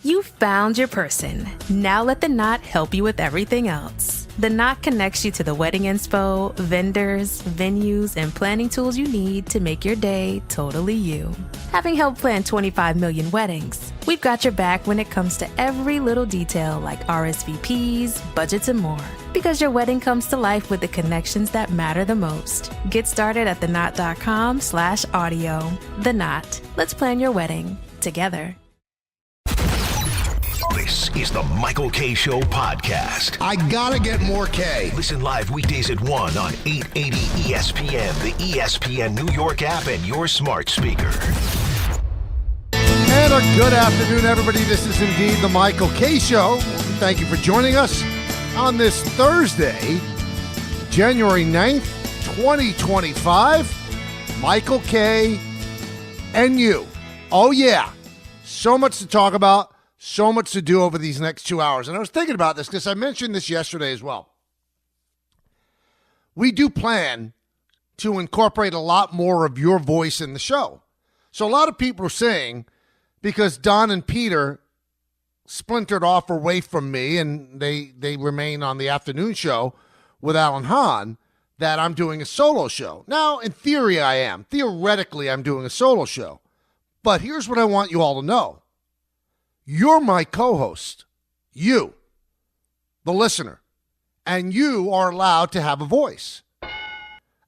You found your person. Now let the Knot help you with everything else. The Knot connects you to the wedding inspo, vendors, venues, and planning tools you need to make your day totally you. Having helped plan 25 million weddings, we've got your back when it comes to every little detail like RSVPs, budgets, and more. Because your wedding comes to life with the connections that matter the most. Get started at theknot.com/audio. The Knot. Let's plan your wedding together. This is the Michael K. Show podcast. I gotta get more K. Listen live weekdays at 1 on 880 ESPN, the ESPN New York app, and your smart speaker. And a good afternoon, everybody. This is indeed the Michael K. Show. Thank you for joining us on this Thursday, January 9th, 2025. Michael K. and you. Oh, yeah. So much to talk about. So much to do over these next 2 hours. And I was thinking about this because I mentioned this yesterday as well. We do plan to incorporate a lot more of your voice in the show. So a lot of people are saying, because Don and Peter splintered off away from me and they remain on the afternoon show with Alan Hahn, that I'm doing a solo show. Now, in theory, I am. Theoretically, I'm doing a solo show. But here's what I want you all to know. You're my co-host, you, the listener, and you are allowed to have a voice.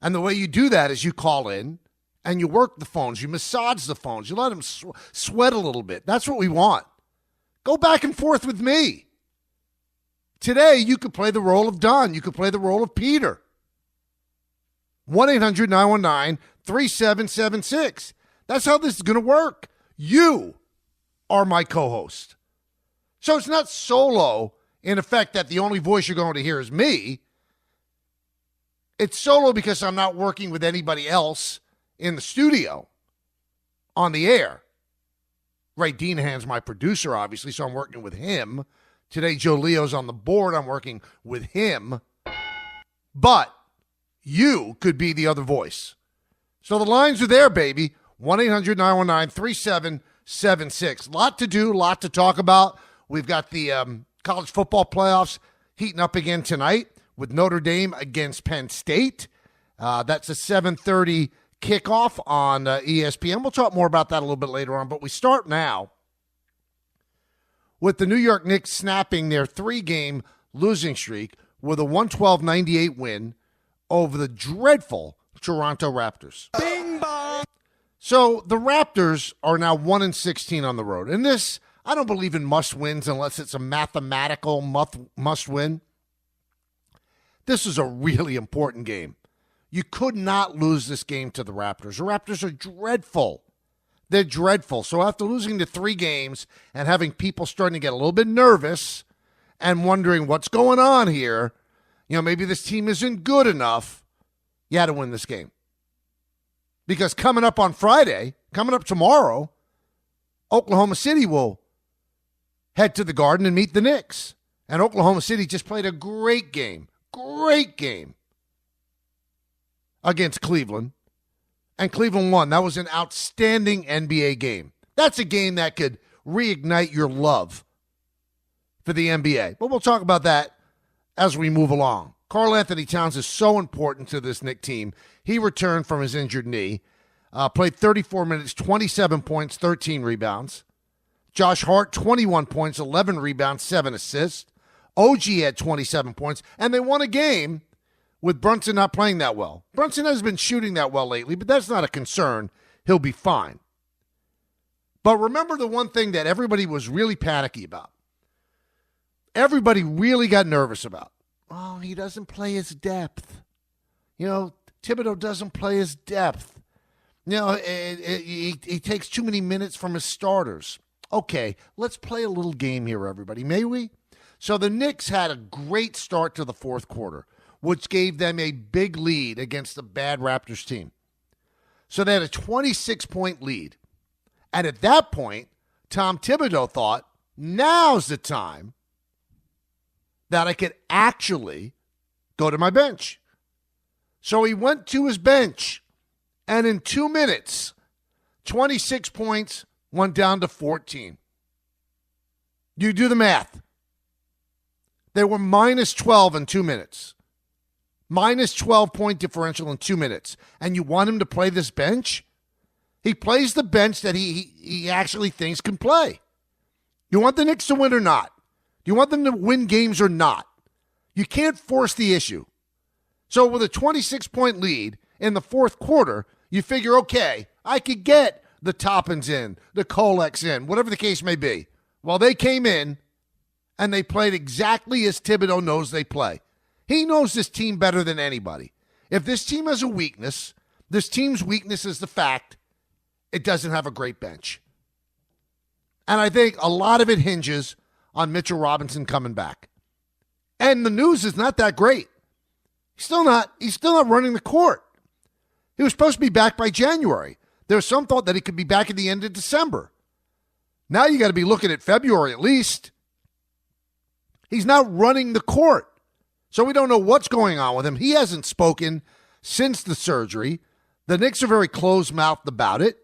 And the way you do that is you call in and you work the phones, you massage the phones, you let them sweat a little bit. That's what we want. Go back and forth with me. Today, you could play the role of Don. You could play the role of Peter. 1-800-919-3776. That's how this is going to work. You are my co-host. So it's not solo in effect that the only voice you're going to hear is me. It's solo because I'm not working with anybody else in the studio on the air. Ray Deanahan's my producer, obviously, so I'm working with him. Today, Joe Leo's on the board. I'm working with him. But you could be the other voice. So the lines are there, baby. 1-800-919-3776. Lot to do, lot to talk about. We've got the college football playoffs heating up again tonight with Notre Dame against Penn State. That's a 7:30 kickoff on ESPN. We'll talk more about that a little bit later on, but we start now with the New York Knicks snapping their 3-game losing streak with a 112-98 win over the dreadful Toronto Raptors. Bing bong. So the Raptors are now 1-16 on the road. And this, I don't believe in must-wins unless it's a mathematical must-win. This is a really important game. You could not lose this game to the Raptors. The Raptors are dreadful. They're dreadful. So after losing the 3 games and having people starting to get a little bit nervous and wondering what's going on here, maybe this team isn't good enough, you had to win this game. Because coming up on Friday, coming up tomorrow, Oklahoma City will head to the Garden and meet the Knicks. And Oklahoma City just played a great game against Cleveland. And Cleveland won. That was an outstanding NBA game. That's a game that could reignite your love for the NBA. But we'll talk about that as we move along. Karl Anthony Towns is so important to this Knicks team. He returned from his injured knee, played 34 minutes, 27 points, 13 rebounds. Josh Hart, 21 points, 11 rebounds, 7 assists. OG had 27 points, and they won a game with Brunson not playing that well. Brunson has been shooting that well lately, but that's not a concern. He'll be fine. But remember the one thing that everybody was really panicky about. Everybody really got nervous about. Oh, he doesn't play his depth. Thibodeau doesn't play his depth. He takes too many minutes from his starters. Okay, let's play a little game here, everybody. May we? So the Knicks had a great start to the fourth quarter, which gave them a big lead against the bad Raptors team. So they had a 26-point lead. And at that point, Tom Thibodeau thought, now's the time that I could actually go to my bench. So he went to his bench, and in 2 minutes, 26 points went down to 14. You do the math. They were minus 12 in 2 minutes. Minus 12-point differential in 2 minutes. And you want him to play this bench? He plays the bench that he actually thinks can play. You want the Knicks to win or not? Do you want them to win games or not? You can't force the issue. So with a 26-point lead in the fourth quarter, you figure, okay, I could get the Toppins in, the Kolex in, whatever the case may be. Well, they came in, and they played exactly as Thibodeau knows they play. He knows this team better than anybody. If this team has a weakness, this team's weakness is the fact it doesn't have a great bench. And I think a lot of it hinges on Mitchell Robinson coming back. And the news is not that great. He's still not running the court. He was supposed to be back by January. There was some thought that he could be back at the end of December. Now you got to be looking at February at least. He's not running the court. So we don't know what's going on with him. He hasn't spoken since the surgery. The Knicks are very closed-mouthed about it.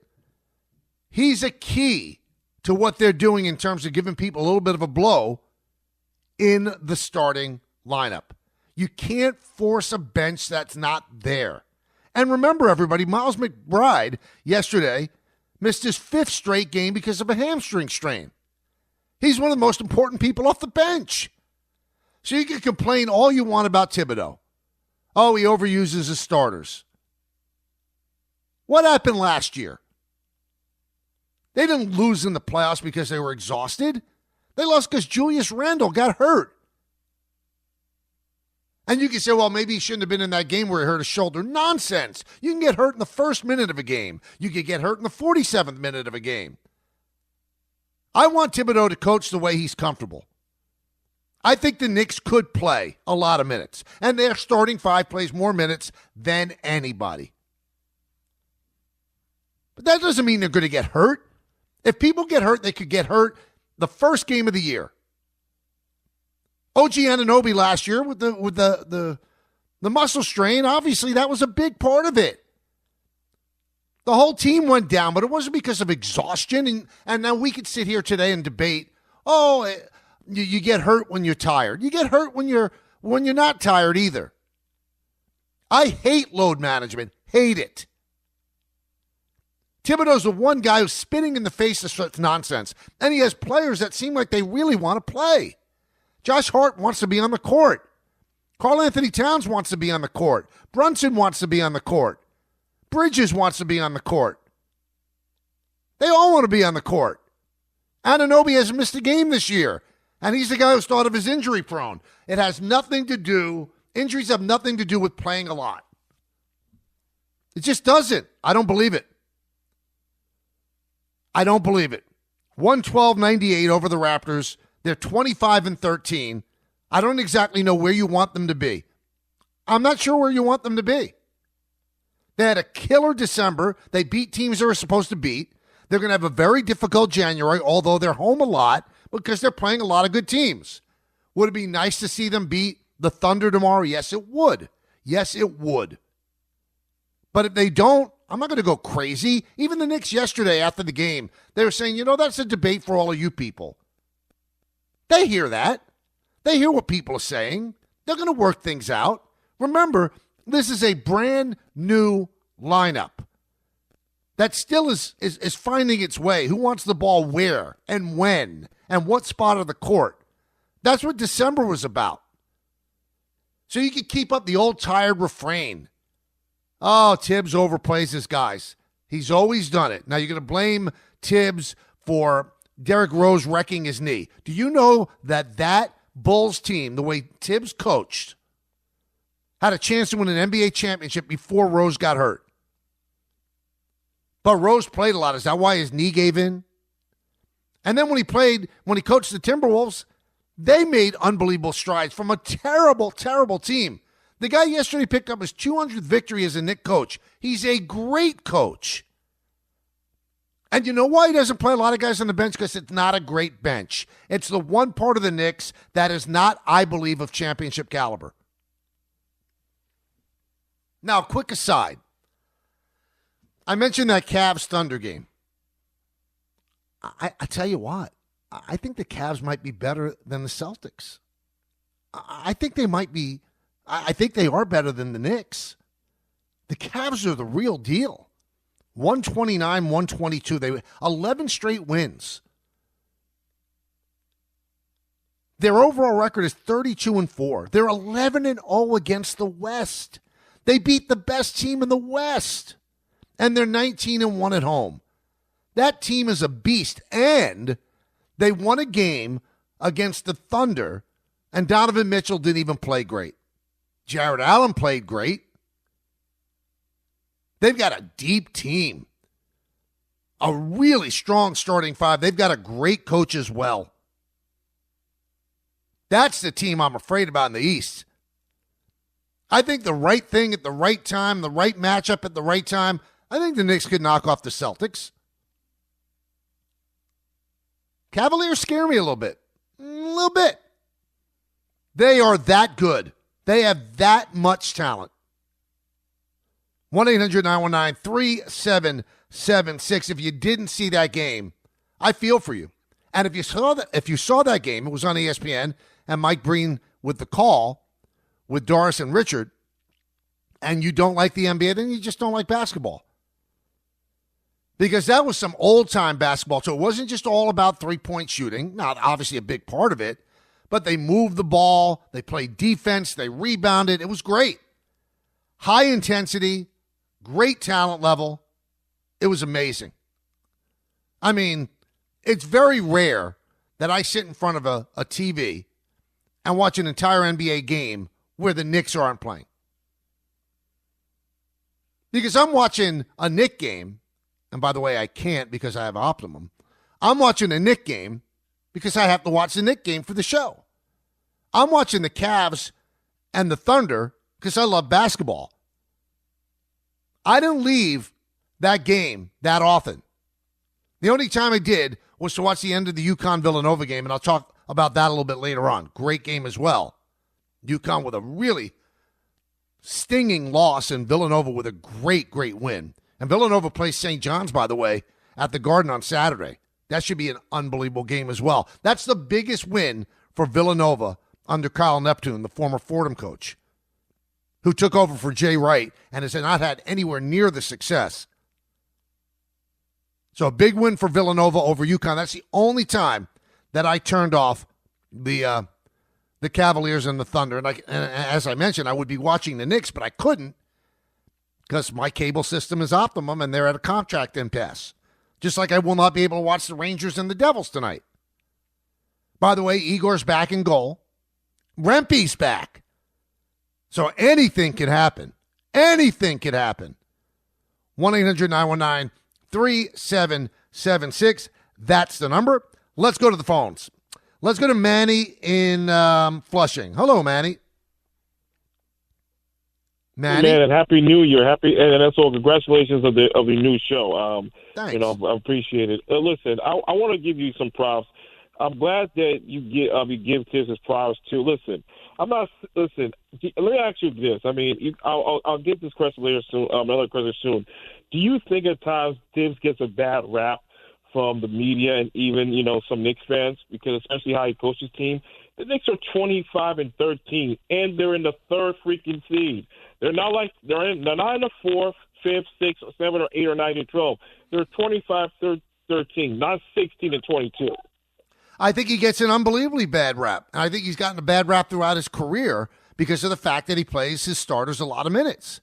He's a key to what they're doing in terms of giving people a little bit of a blow in the starting lineup. You can't force a bench that's not there. And remember, everybody, Miles McBride yesterday missed his 5th straight game because of a hamstring strain. He's one of the most important people off the bench. So you can complain all you want about Thibodeau. Oh, he overuses his starters. What happened last year? They didn't lose in the playoffs because they were exhausted. They lost because Julius Randle got hurt. And you can say, well, maybe he shouldn't have been in that game where he hurt his shoulder. Nonsense. You can get hurt in the first minute of a game. You could get hurt in the 47th minute of a game. I want Thibodeau to coach the way he's comfortable. I think the Knicks could play a lot of minutes. And their starting 5 plays more minutes than anybody. But that doesn't mean they're going to get hurt. If people get hurt, they could get hurt the first game of the year. OG Anunoby last year with the muscle strain, obviously that was a big part of it. The whole team went down, but it wasn't because of exhaustion. And now we could sit here today and debate, you get hurt when you're tired. You get hurt when you're not tired either. I hate load management. Hate it. Thibodeau's the one guy who's spitting in the face of such nonsense. And he has players that seem like they really want to play. Josh Hart wants to be on the court. Karl Anthony Towns wants to be on the court. Brunson wants to be on the court. Bridges wants to be on the court. They all want to be on the court. Anunoby hasn't missed a game this year. And he's the guy who's thought of as injury prone. It has nothing to do, injuries have nothing to do with playing a lot. It just doesn't. I don't believe it. I don't believe it. 112-98 over the Raptors. They're 25-13. I don't exactly know where you want them to be. I'm not sure where you want them to be. They had a killer December. They beat teams they were supposed to beat. They're going to have a very difficult January, although they're home a lot because they're playing a lot of good teams. Would it be nice to see them beat the Thunder tomorrow? Yes, it would. Yes, it would. But if they don't, I'm not going to go crazy. Even the Knicks yesterday after the game, they were saying, that's a debate for all of you people. They hear that. They hear what people are saying. They're going to work things out. Remember, this is a brand new lineup that still is finding its way. Who wants the ball where and when and what spot of the court? That's what December was about. So you can keep up the old tired refrain. Oh, Tibbs overplays his guys. He's always done it. Now you're going to blame Tibbs for Derrick Rose wrecking his knee. Do you know that Bulls team, the way Tibbs coached, had a chance to win an NBA championship before Rose got hurt? But Rose played a lot. Is that why his knee gave in? And then when he coached the Timberwolves, they made unbelievable strides from a terrible, terrible team. The guy yesterday picked up his 200th victory as a Knicks coach. He's a great coach. And you know why he doesn't play a lot of guys on the bench? Because it's not a great bench. It's the one part of the Knicks that is not, I believe, of championship caliber. Now, quick aside. I mentioned that Cavs-Thunder game. I tell you what. I think the Cavs might be better than the Celtics. I think they might be. I think they are better than the Knicks. The Cavs are the real deal. 129, 122. They 11 straight wins. Their overall record is 32-4. They're 11-0 against the West. They beat the best team in the West. And they're 19-1 at home. That team is a beast. And they won a game against the Thunder, and Donovan Mitchell didn't even play great. Jared Allen played great. They've got a deep team. A really strong starting five. They've got a great coach as well. That's the team I'm afraid about in the East. I think the right thing at the right time, the right matchup at the right time, I think the Knicks could knock off the Celtics. Cavaliers scare me a little bit. A little bit. They are that good. They have that much talent. 1-800-919-3776. If you didn't see that game, I feel for you. And if you saw that game, it was on ESPN, and Mike Breen with the call with Doris and Richard, and you don't like the NBA, then you just don't like basketball. Because that was some old-time basketball. So it wasn't just all about three-point shooting. Now, obviously a big part of it. But they moved the ball. They played defense. They rebounded. It was great. High intensity. Great talent level. It was amazing. I mean, it's very rare that I sit in front of a TV and watch an entire NBA game where the Knicks aren't playing. Because I'm watching a Knicks game, and by the way, I can't because I have Optimum. I'm watching a Knicks game because I have to watch the Knicks game for the show. I'm watching the Cavs and the Thunder because I love basketball. I didn't leave that game that often. The only time I did was to watch the end of the UConn-Villanova game, and I'll talk about that a little bit later on. Great game as well. UConn with a really stinging loss, and Villanova with a great, great win. And Villanova plays St. John's, by the way, at the Garden on Saturday. That should be an unbelievable game as well. That's the biggest win for Villanova under Kyle Neptune, the former Fordham coach, who took over for Jay Wright and has not had anywhere near the success. So a big win for Villanova over UConn. That's the only time that I turned off the Cavaliers and the Thunder. And as I mentioned, I would be watching the Knicks, but I couldn't because my cable system is Optimum and they're at a contract impasse. Just like I will not be able to watch the Rangers and the Devils tonight. By the way, Igor's back in goal. Rempe's back. So anything could happen. Anything could happen. 1-800-919-3776. That's the number. Let's go to the phones. Let's go to Manny in Flushing. Hello, Manny. Manny. Hey man, and Happy New Year. And that's all. Congratulations of the new show. Thanks. You know, I appreciate it. Listen, I want to give you some props. I'm glad that you give Tibbs his props too. Listen, Listen, let me ask you this. I mean, I'll get this question later soon. Another question soon. Do you think at times Tibbs gets a bad rap from the media and even some Knicks fans, because especially how he coaches his team? The Knicks are 25-13, and they're in the third freaking seed. They're not they're not in the fourth, fifth, sixth, 7, or 8, or 9, and 12. They're 25-13, not 16-22. I think he gets an unbelievably bad rap. And I think he's gotten a bad rap throughout his career because of the fact that he plays his starters a lot of minutes.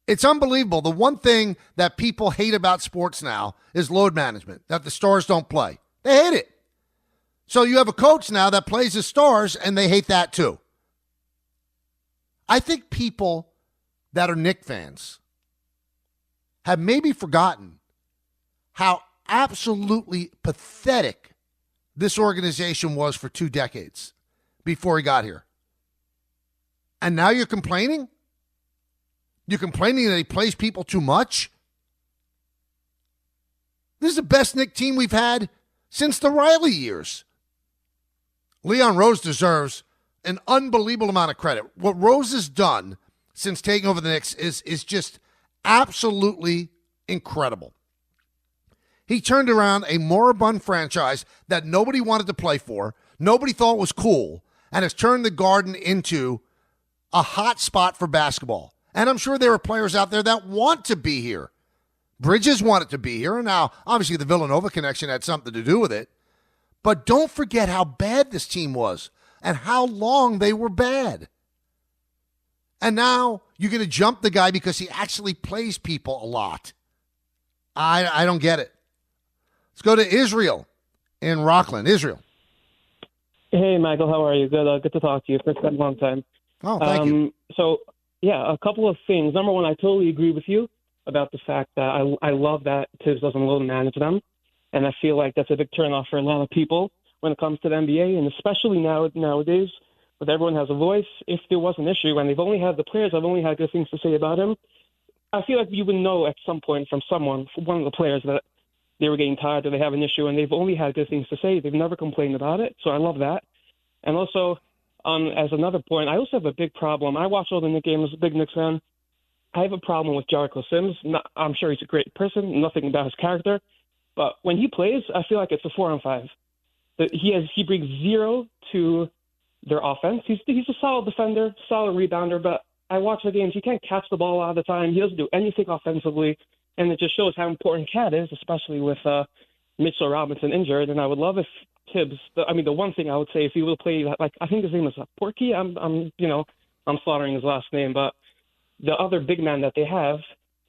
It's unbelievable. The one thing that people hate about sports now is load management, that the stars don't play. They hate it. So you have a coach now that plays his stars, and they hate that too. I think people that are Knicks fans have maybe forgotten how absolutely pathetic this organization was for 2 decades before he got here. And now you're complaining? You're complaining that he plays people too much? This is the best Knicks team we've had since the Riley years. Leon Rose deserves an unbelievable amount of credit. What Rose has done since taking over the Knicks is just absolutely incredible. He turned around a moribund franchise that nobody wanted to play for, nobody thought was cool, and has turned the Garden into a hot spot for basketball. And I'm sure there are players out there that want to be here. Bridges wanted to be here, and now obviously the Villanova connection had something to do with it. But don't forget how bad this team was and how long they were bad. And now you're going to jump the guy because he actually plays people a lot. I don't get it. Let's go to Israel in Rockland. Israel. Hey, Michael, how are you? Good to talk to you. It's been a long time. Oh, thank you. So, yeah, a couple of things. Number one, I totally agree with you about the fact that I love that Tibbs doesn't load manage them. And I feel like that's a big turnoff for a lot of people when it comes to the NBA, and especially nowadays, with everyone has a voice. If there was an issue, and the players have only had good things to say about him, I feel like you would know at some point from one of the players, that they were getting tired or they have an issue, and they've only had good things to say. They've never complained about it, so I love that. And also, as another point, I also have a big problem. I watch all the Knicks games, a big Knicks fan. I have a problem with Jericho Sims. I'm sure he's a great person, nothing about his character. But when he plays, I feel like it's a 4-on-5. He brings zero to their offense. He's a solid defender, solid rebounder, but I watch the games. He can't catch the ball all the time. He doesn't do anything offensively, and it just shows how important Cat is, especially with Mitchell Robinson injured. And I would love if Tibbs. The one thing I would say, if he will play, like, I think his name is Porky. I'm slaughtering his last name, but the other big man that they have,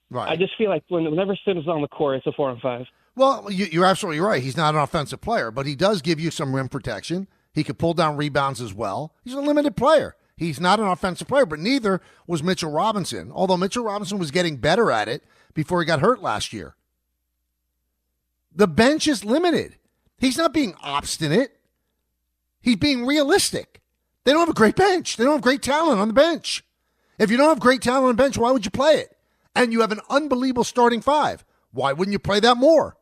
right. I just feel like whenever Sims is on the court, it's a 4-on-5. Well, you're absolutely right. He's not an offensive player, but he does give you some rim protection. He could pull down rebounds as well. He's a limited player. He's not an offensive player, but neither was Mitchell Robinson, although Mitchell Robinson was getting better at it before he got hurt last year. The bench is limited. He's not being obstinate. He's being realistic. They don't have a great bench. They don't have great talent on the bench. If you don't have great talent on the bench, why would you play it? And you have an unbelievable starting five. Why wouldn't you play that more?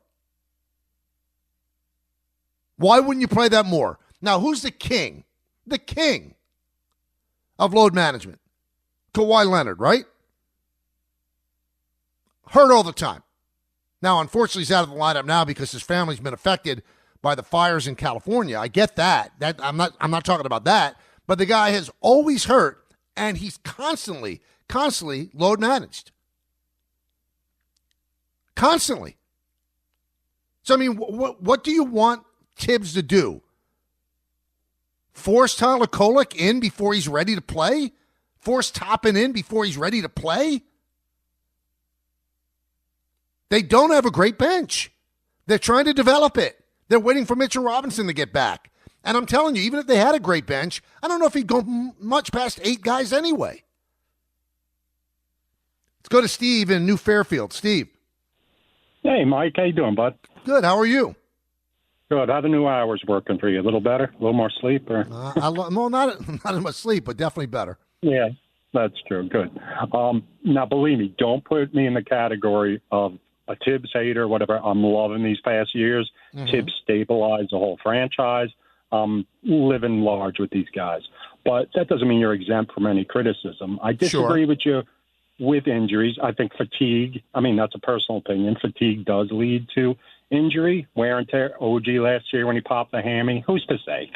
Why wouldn't you play that more? Now, who's the king? The king of load management. Kawhi Leonard, right? Hurt all the time. Now, unfortunately, he's out of the lineup now because his family's been affected by the fires in California. I get that. I'm not talking about that. But the guy has always hurt, and he's constantly load managed. Constantly. So, I mean, what do you want Tibbs to do? Force Tyler Kolek in before he's ready to play? Force Toppin in before he's ready to play? They don't have a great bench. They're trying to develop it. They're waiting for Mitchell Robinson to get back. And I'm telling you, even if they had a great bench, I don't know if he'd go much past 8 guys anyway. Let's go to Steve in New Fairfield. Steve. Hey, Mike. How you doing, bud? Good. How are you? Good. How the new hours working for you? A little better? A little more sleep? Or? Not as much sleep, but definitely better. Yeah, that's true. Good. Now, believe me, don't put me in the category of a Tibbs hater, whatever. I'm loving these past years. Mm-hmm. Tibbs stabilized the whole franchise. Living large with these guys. But that doesn't mean you're exempt from any criticism. I disagree with you with injuries. I think fatigue, that's a personal opinion. Fatigue does lead to injury, wear and tear. OG last year when he popped the hammy, who's to say?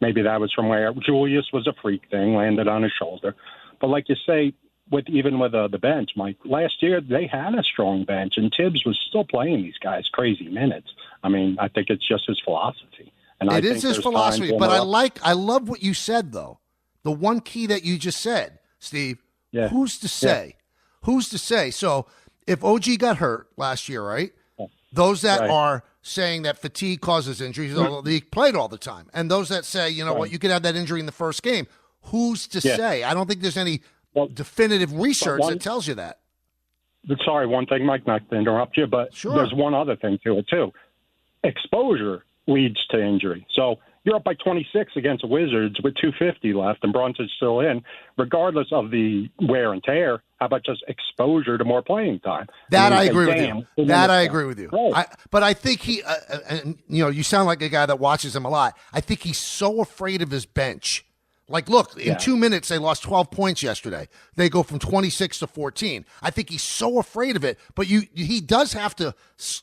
Maybe that was from where Julius was a freak thing, landed on his shoulder. But like you say, with the bench, Mike, last year they had a strong bench, and Tibbs was still playing these guys crazy minutes. I think it's just his philosophy. And it is his philosophy, but I love what you said, though. The one key that you just said, Steve, who's to say? Yeah. Who's to say? So if OG got hurt last year, right? Those that are saying that fatigue causes injuries, he played all the time. And those that say, what, you could have that injury in the first game. Who's to say? I don't think there's any definitive research that tells you that. Sorry, one thing, Mike, not to interrupt you, but there's one other thing to it, too. Exposure leads to injury. So you're up by 26 against the Wizards with 2:50 left, and Brunson's still in. Regardless of the wear and tear, how about just exposure to more playing time? I agree with you. I agree with you. Right. But I think he, you sound like a guy that watches him a lot. I think he's so afraid of his bench. Like, look, in 2 minutes, they lost 12 points yesterday. They go from 26 to 14. I think he's so afraid of it, but he does have to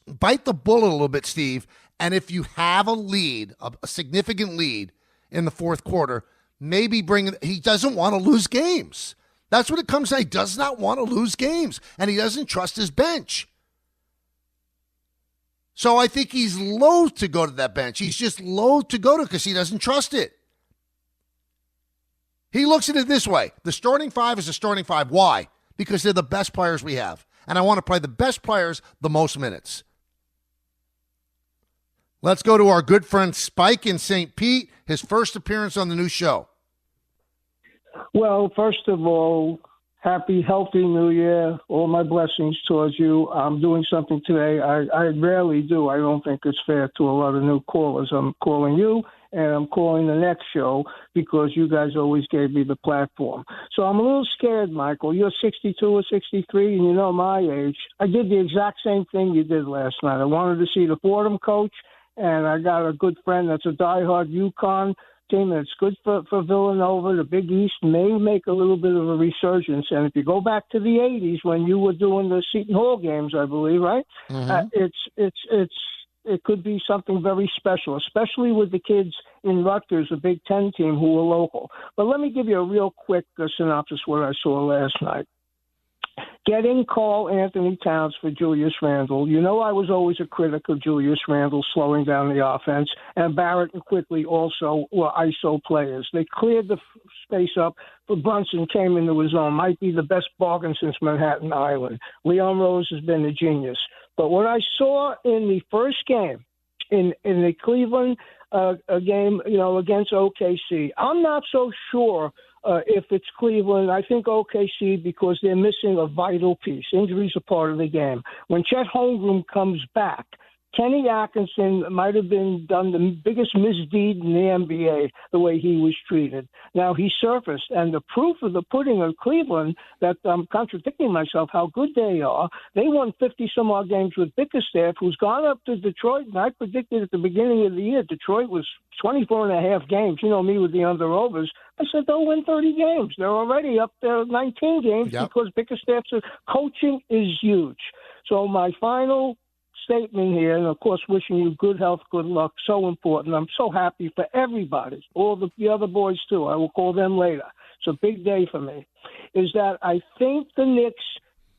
bite the bullet a little bit, Steve. And if you have a lead, a significant lead in the fourth quarter, maybe he doesn't want to lose games. That's what it comes to. He does not want to lose games, and he doesn't trust his bench. So I think he's loath to go to that bench. He's just loath to go to because he doesn't trust it. He looks at it this way. The starting five is the starting five. Why? Because they're the best players we have. And I want to play the best players the most minutes. Let's go to our good friend Spike in St. Pete, his first appearance on the new show. Well, first of all, happy, healthy New Year. All my blessings towards you. I'm doing something today I rarely do. I don't think it's fair to a lot of new callers. I'm calling you, and I'm calling the next show because you guys always gave me the platform. So I'm a little scared, Michael. You're 62 or 63, and you know my age. I did the exact same thing you did last night. I wanted to see the Fordham coach, and I got a good friend that's a diehard UConn team that's good for Villanova. The Big East may make a little bit of a resurgence. And if you go back to the 80s when you were doing the Seton Hall games, I believe, right? Mm-hmm. It could be something very special, especially with the kids in Rutgers, a Big Ten team who are local. But let me give you a real quick synopsis of what I saw last night. Getting Carl Anthony Towns for Julius Randle. You know I was always a critic of Julius Randle slowing down the offense, and Barrett and Quickly also were ISO players. They cleared the space up for Brunson, came into his own. Might be the best bargain since Manhattan Island. Leon Rose has been a genius. But what I saw in the first game, in the Cleveland game, against OKC, I'm not so sure if it's Cleveland. I think OKC because they're missing a vital piece. Injuries are part of the game. When Chet Holmgren comes back, Kenny Atkinson might have done the biggest misdeed in the NBA, the way he was treated. Now he surfaced, and the proof of the pudding of Cleveland, that I'm contradicting myself, how good they are. They won 50-some-odd games with Bickerstaff, who's gone up to Detroit, and I predicted at the beginning of the year Detroit was 24.5 games. You know me with the under-overs. I said they'll win 30 games. They're already up there 19 games because Bickerstaff's coaching is huge. So my final statement here, and of course wishing you good health, good luck, so important. I'm so happy for everybody, all the other boys too. I will call them later. It's a big day for me. Is that I think the Knicks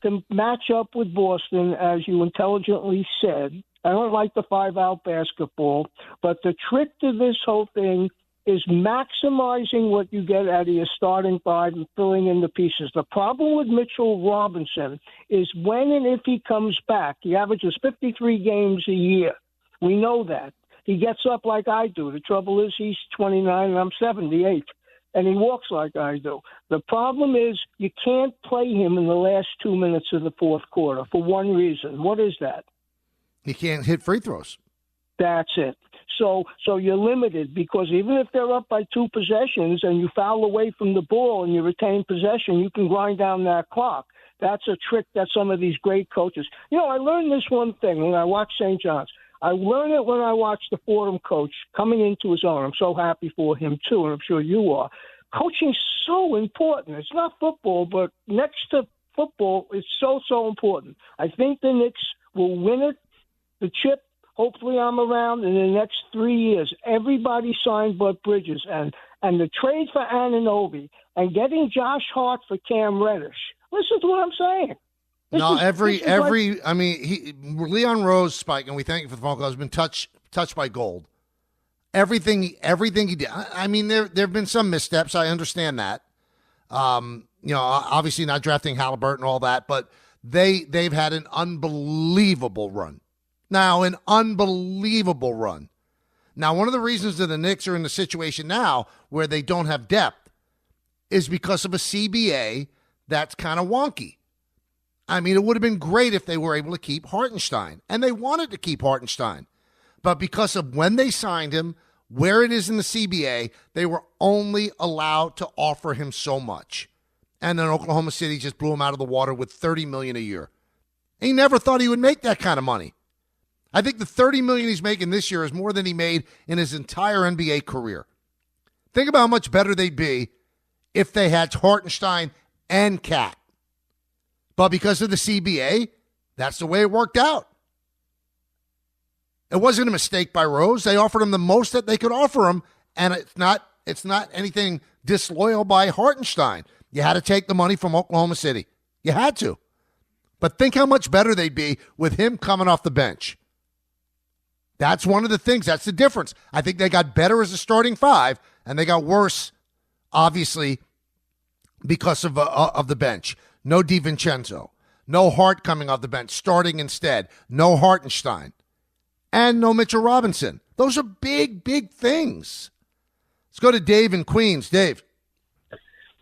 can match up with Boston, as you intelligently said. I don't like the 5-out basketball, but the trick to this whole thing is maximizing what you get out of your starting five and filling in the pieces. The problem with Mitchell Robinson is when and if he comes back, he averages 53 games a year. We know that. He gets up like I do. The trouble is he's 29 and I'm 78, and he walks like I do. The problem is you can't play him in the last 2 minutes of the fourth quarter for one reason. What is that? He can't hit free throws. That's it. So you're limited because even if they're up by 2 possessions and you foul away from the ball and you retain possession, you can grind down that clock. That's a trick that some of these great coaches. I learned this one thing when I watched St. John's. I learned it when I watched the Fordham coach coming into his own. I'm so happy for him, too, and I'm sure you are. Coaching's so important. It's not football, but next to football, it's so, so important. I think the Knicks will win it, the chip. Hopefully I'm around in the next 3 years. Everybody signed but Bridges. And the trade for Anunoby and getting Josh Hart for Cam Reddish. Listen to what I'm saying. Leon Rose, Spike, and we thank you for the phone call, has been touched by gold. Everything he did. I mean, there have been some missteps. I understand that. Obviously not drafting Halliburton and all that, but they've had an unbelievable run. Now, one of the reasons that the Knicks are in the situation now where they don't have depth is because of a CBA that's kind of wonky. I mean, it would have been great if they were able to keep Hartenstein, and they wanted to keep Hartenstein. But because of when they signed him, where it is in the CBA, they were only allowed to offer him so much. And then Oklahoma City just blew him out of the water with $30 million a year. He never thought he would make that kind of money. I think the $30 million he's making this year is more than he made in his entire NBA career. Think about how much better they'd be if they had Hartenstein and Cat. But because of the CBA, that's the way it worked out. It wasn't a mistake by Rose. They offered him the most that they could offer him, and it's not anything disloyal by Hartenstein. You had to take the money from Oklahoma City. You had to. But think how much better they'd be with him coming off the bench. That's one of the things. That's the difference. I think they got better as a starting five, and they got worse, obviously, because of the bench. No DiVincenzo. No Hart coming off the bench, starting instead. No Hartenstein. And no Mitchell Robinson. Those are big, big things. Let's go to Dave in Queens. Dave.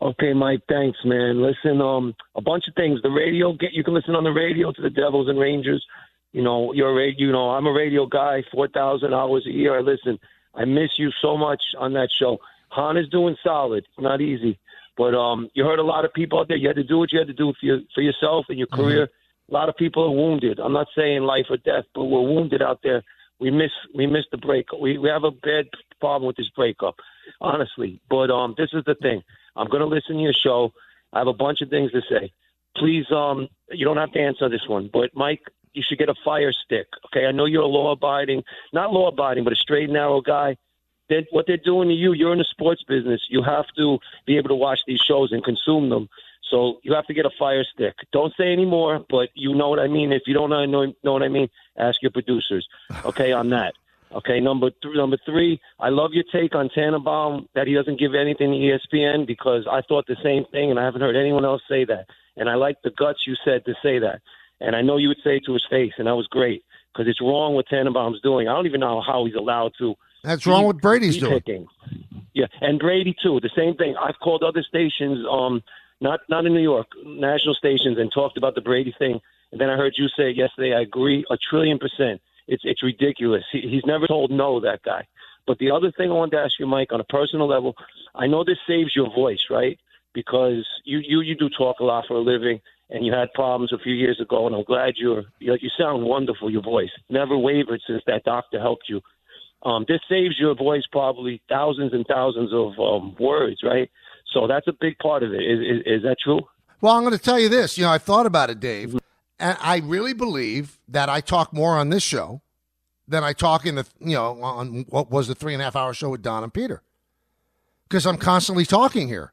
Okay, Mike, thanks, man. Listen, a bunch of things. The radio, you can listen on the radio to the Devils and Rangers. I'm a radio guy, 4,000 hours a year. I listen. I miss you so much on that show. Han is doing solid. It's not easy. But you heard a lot of people out there. You had to do what you had to do for yourself and your career. A lot of people are wounded. I'm not saying life or death, but we're wounded out there. We miss the break. We have a bad problem with this breakup, honestly. But this is the thing. I'm going to listen to your show. I have a bunch of things to say. Please, you don't have to answer this one. But, Mike, you should get a fire stick, okay? I know you're a not law-abiding, but a straight and narrow guy. What they're doing to you, you're in the sports business. You have to be able to watch these shows and consume them. So you have to get a fire stick. Don't say any more, but you know what I mean. If you don't know what I mean, ask your producers, okay, on that. Okay, number three, I love your take on Tannenbaum that he doesn't give anything to ESPN, because I thought the same thing, and I haven't heard anyone else say that. And I like the guts you said to say that. And I know you would say it to his face, and that was great, because it's wrong what Tannenbaum's doing. I don't even know how he's allowed to. That's wrong what Brady's doing. Picking. Yeah, and Brady, too, the same thing. I've called other stations, not in New York, national stations, and talked about the Brady thing. And then I heard you say yesterday, I agree 1,000,000,000%. It's ridiculous. He's never told no, that guy. But the other thing I wanted to ask you, Mike, on a personal level, I know this saves your voice, right? Because you do talk a lot for a living, and you had problems a few years ago, and I'm glad you sound wonderful, your voice. Never wavered since that doctor helped you. This saves your voice probably thousands and thousands of words, right? So that's a big part of it. Is that true? Well, I'm going to tell you this. I thought about it, Dave. And I really believe that I talk more on this show than I talk on what was the 3.5-hour show with Don and Peter, because I'm constantly talking here.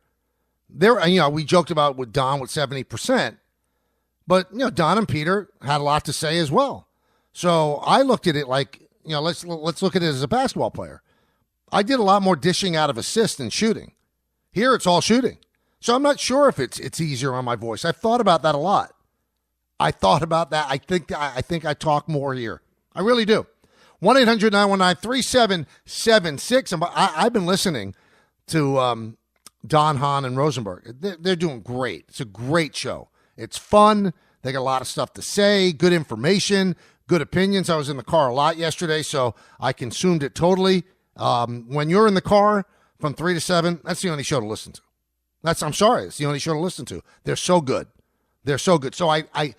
We joked about with Don with 70%, but Don and Peter had a lot to say as well. So I looked at it like, let's look at it as a basketball player. I did a lot more dishing out of assists than shooting. Here it's all shooting. So I'm not sure if it's easier on my voice. I've thought about that a lot. I thought about that. I think I talk more here. I really do. 1-800-919-3776. And I've been listening to Don, Hahn, and Rosenberg. They're doing great. It's a great show. It's fun. They got a lot of stuff to say, good information, good opinions. I was in the car a lot yesterday, so I consumed it totally. When you're in the car from 3 to 7, that's the only show to listen to. I'm sorry. It's the only show to listen to. They're so good. They're so good. So I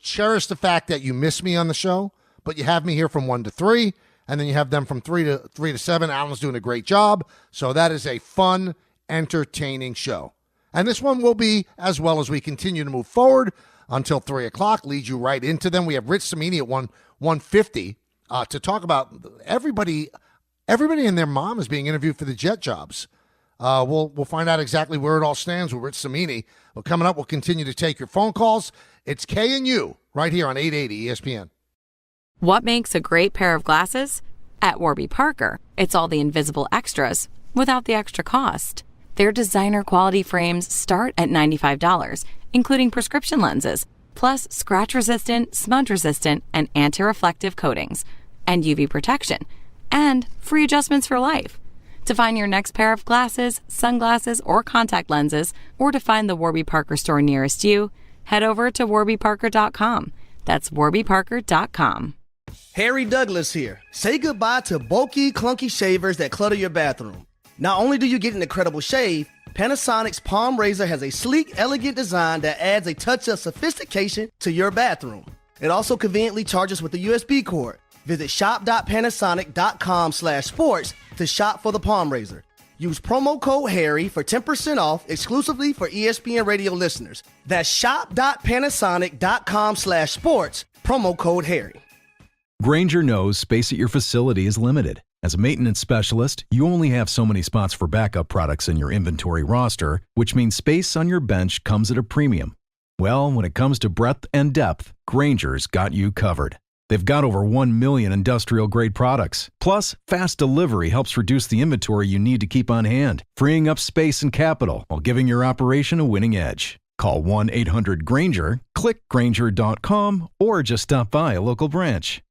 cherish the fact that you miss me on the show, but you have me here from 1 to 3, and then you have them from 3 to 7. Alan's doing a great job. So that is a fun, entertaining show. And this one will be as well as we continue to move forward until 3 o'clock, lead you right into them. We have Rich Cimini at 150 to talk about everybody and their mom is being interviewed for the Jet jobs. We'll find out exactly where it all stands with Rich Cimini. Well, coming up, we'll continue to take your phone calls. It's K and U right here on 880 ESPN. What makes a great pair of glasses? At Warby Parker, it's all the invisible extras without the extra cost. Their designer quality frames start at $95, including prescription lenses, plus scratch-resistant, smudge-resistant, and anti-reflective coatings, and UV protection, and free adjustments for life. To find your next pair of glasses, sunglasses, or contact lenses, or to find the Warby Parker store nearest you, head over to warbyparker.com. That's warbyparker.com. Harry Douglas here. Say goodbye to bulky, clunky shavers that clutter your bathroom. Not only do you get an incredible shave, Panasonic's Palm Razor has a sleek, elegant design that adds a touch of sophistication to your bathroom. It also conveniently charges with a USB cord. Visit shop.panasonic.com/sports to shop for the Palm Razor. Use promo code Harry for 10% off exclusively for ESPN Radio listeners. That's shop.panasonic.com/sports, promo code Harry. Grainger knows space at your facility is limited. As a maintenance specialist, you only have so many spots for backup products in your inventory roster, which means space on your bench comes at a premium. Well, when it comes to breadth and depth, Grainger's got you covered. They've got over 1 million industrial-grade products. Plus, fast delivery helps reduce the inventory you need to keep on hand, freeing up space and capital while giving your operation a winning edge. Call 1-800-GRAINGER, click Grainger.com, or just stop by a local branch.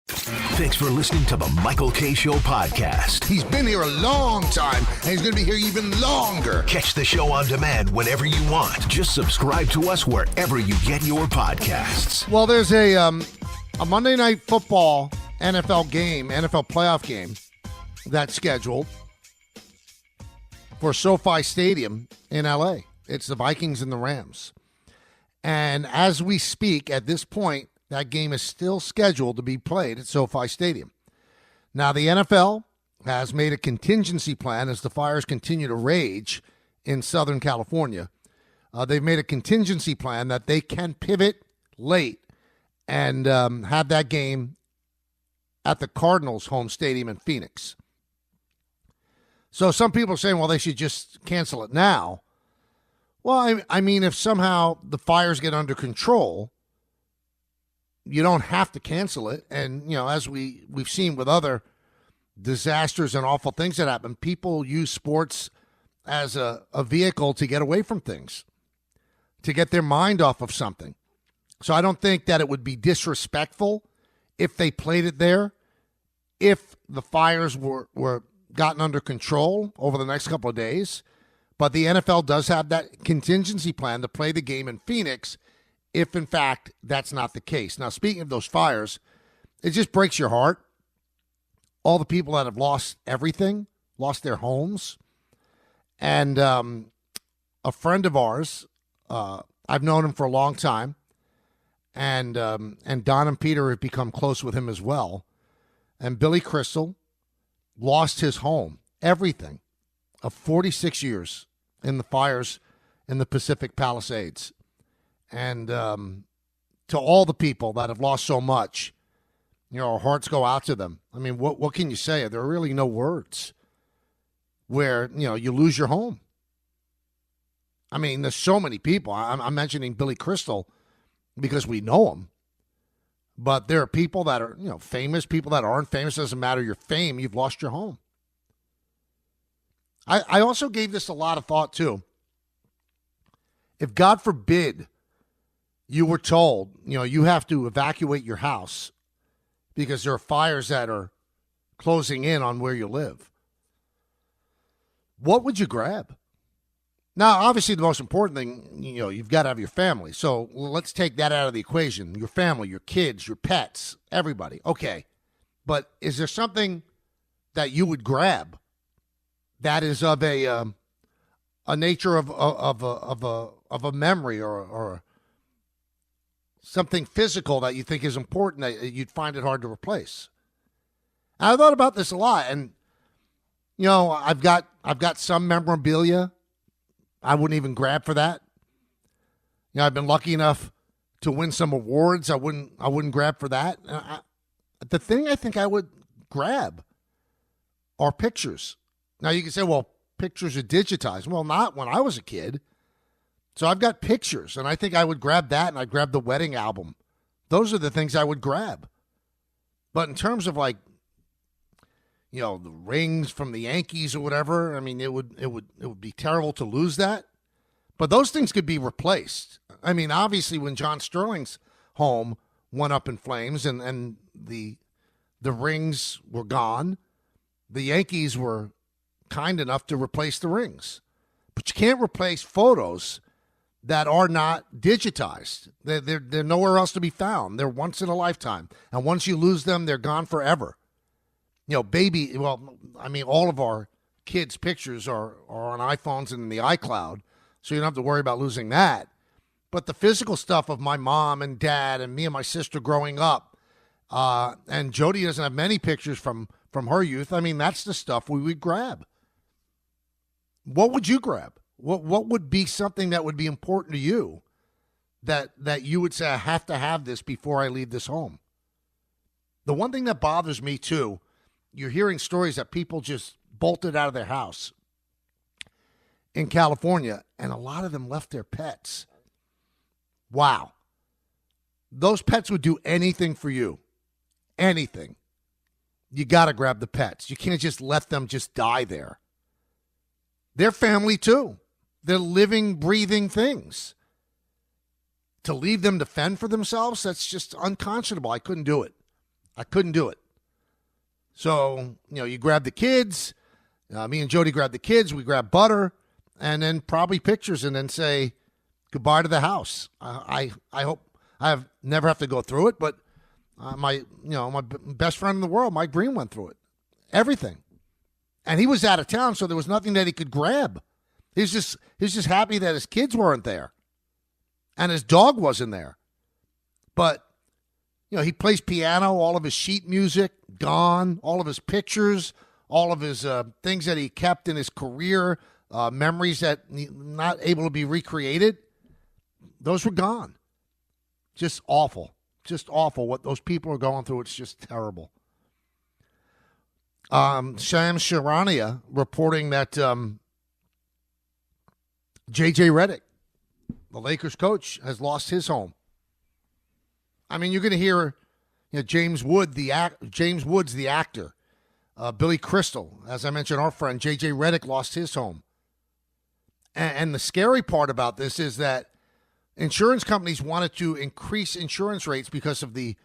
Thanks for listening to the Michael K. Show podcast. He's been here a long time, and he's going to be here even longer. Catch the show on demand whenever you want. Just subscribe to us wherever you get your podcasts. Well, there's a Monday Night Football NFL game, NFL playoff game that's scheduled for SoFi Stadium in L.A. It's the Vikings and the Rams. And as we speak, at this point, that game is still scheduled to be played at SoFi Stadium. Now, the NFL has made a contingency plan as the fires continue to rage in Southern California. They've made a contingency plan that they can pivot late and have that game at the Cardinals' home stadium in Phoenix. So some people are saying, well, they should just cancel it now. Well, I mean, if somehow the fires get under control, you don't have to cancel it. And, you know, as we've seen with other disasters and awful things that happen, people use sports as a vehicle to get away from things, to get their mind off of something. So I don't think that it would be disrespectful if they played it there, if the fires were gotten under control over the next couple of days. But the NFL does have that contingency plan to play the game in Phoenix if, in fact, that's not the case. Now, speaking of those fires, it just breaks your heart. All the people that have lost everything, lost their homes. And a friend of ours, I've known him for a long time, and Don and Peter have become close with him as well. And Billy Crystal lost his home, everything, of 46 years in the fires in the Pacific Palisades. And to all the people that have lost so much, you know, our hearts go out to them. I mean, what can you say? There are really no words where, you know, you lose your home. I mean, there's so many people. I'm mentioning Billy Crystal because we know him. But there are people that are, you know, famous, people that aren't famous. It doesn't matter your fame. You've lost your home. I also gave this a lot of thought, too. If, God forbid, you were told, you know, you have to evacuate your house because there are fires that are closing in on where you live, what would you grab? Now, obviously, the most important thing, you know, you've got to have your family. So let's take that out of the equation. Your family, your kids, your pets, everybody. Okay. But is there something that you would grab that is of a nature of a memory or something physical that you think is important that you'd find it hard to replace? And I thought about this a lot, and you know, I've got some memorabilia I wouldn't even grab for that. You know, I've been lucky enough to win some awards. I wouldn't grab for that. The thing I think I would grab are pictures. Now you can say, well, pictures are digitized. Well, not when I was a kid. So I've got pictures, and I think I would grab that, and I'd grab the wedding album. Those are the things I would grab. But in terms of, like, you know, the rings from the Yankees or whatever, I mean, it would be terrible to lose that. But those things could be replaced. I mean, obviously, when John Sterling's home went up in flames and the rings were gone, the Yankees were kind enough to replace the rings. But you can't replace photos that are not digitized. They're nowhere else to be found. They're once in a lifetime. And once you lose them, they're gone forever. You know, all of our kids' pictures are on iPhones and in the iCloud, so you don't have to worry about losing that. But the physical stuff of my mom and dad and me and my sister growing up, and Jody doesn't have many pictures from her youth. I mean, that's the stuff we would grab. what would you grab? What would be something that would be important to you that you would say, I have to have this before I leave this home? The one thing that bothers me, too, you're hearing stories that people just bolted out of their house in California, and a lot of them left their pets. Wow. Those pets would do anything for you. Anything. You got to grab the pets. You can't just let them just die there. They're family, too. They're living, breathing things. To leave them to fend for themselves, that's just unconscionable. I couldn't do it. So, you grab the kids. Me and Jody grab the kids. We grab Butter. And then probably pictures and then say goodbye to the house. I hope I never have to go through it, but my best friend in the world, Mike Green, went through it. Everything. And he was out of town, so there was nothing that he could grab. He's just happy that his kids weren't there. And his dog wasn't there. But, he plays piano, all of his sheet music, gone, all of his pictures, all of his things that he kept in his career, memories that not able to be recreated, those were gone. Just awful. Just awful what those people are going through. It's just terrible. Shams Charania reporting that J.J. Redick, the Lakers coach, has lost his home. I mean, you're going to hear James Woods, the actor, Billy Crystal, as I mentioned, our friend J.J. Redick lost his home. And the scary part about this is that insurance companies wanted to increase insurance rates because of the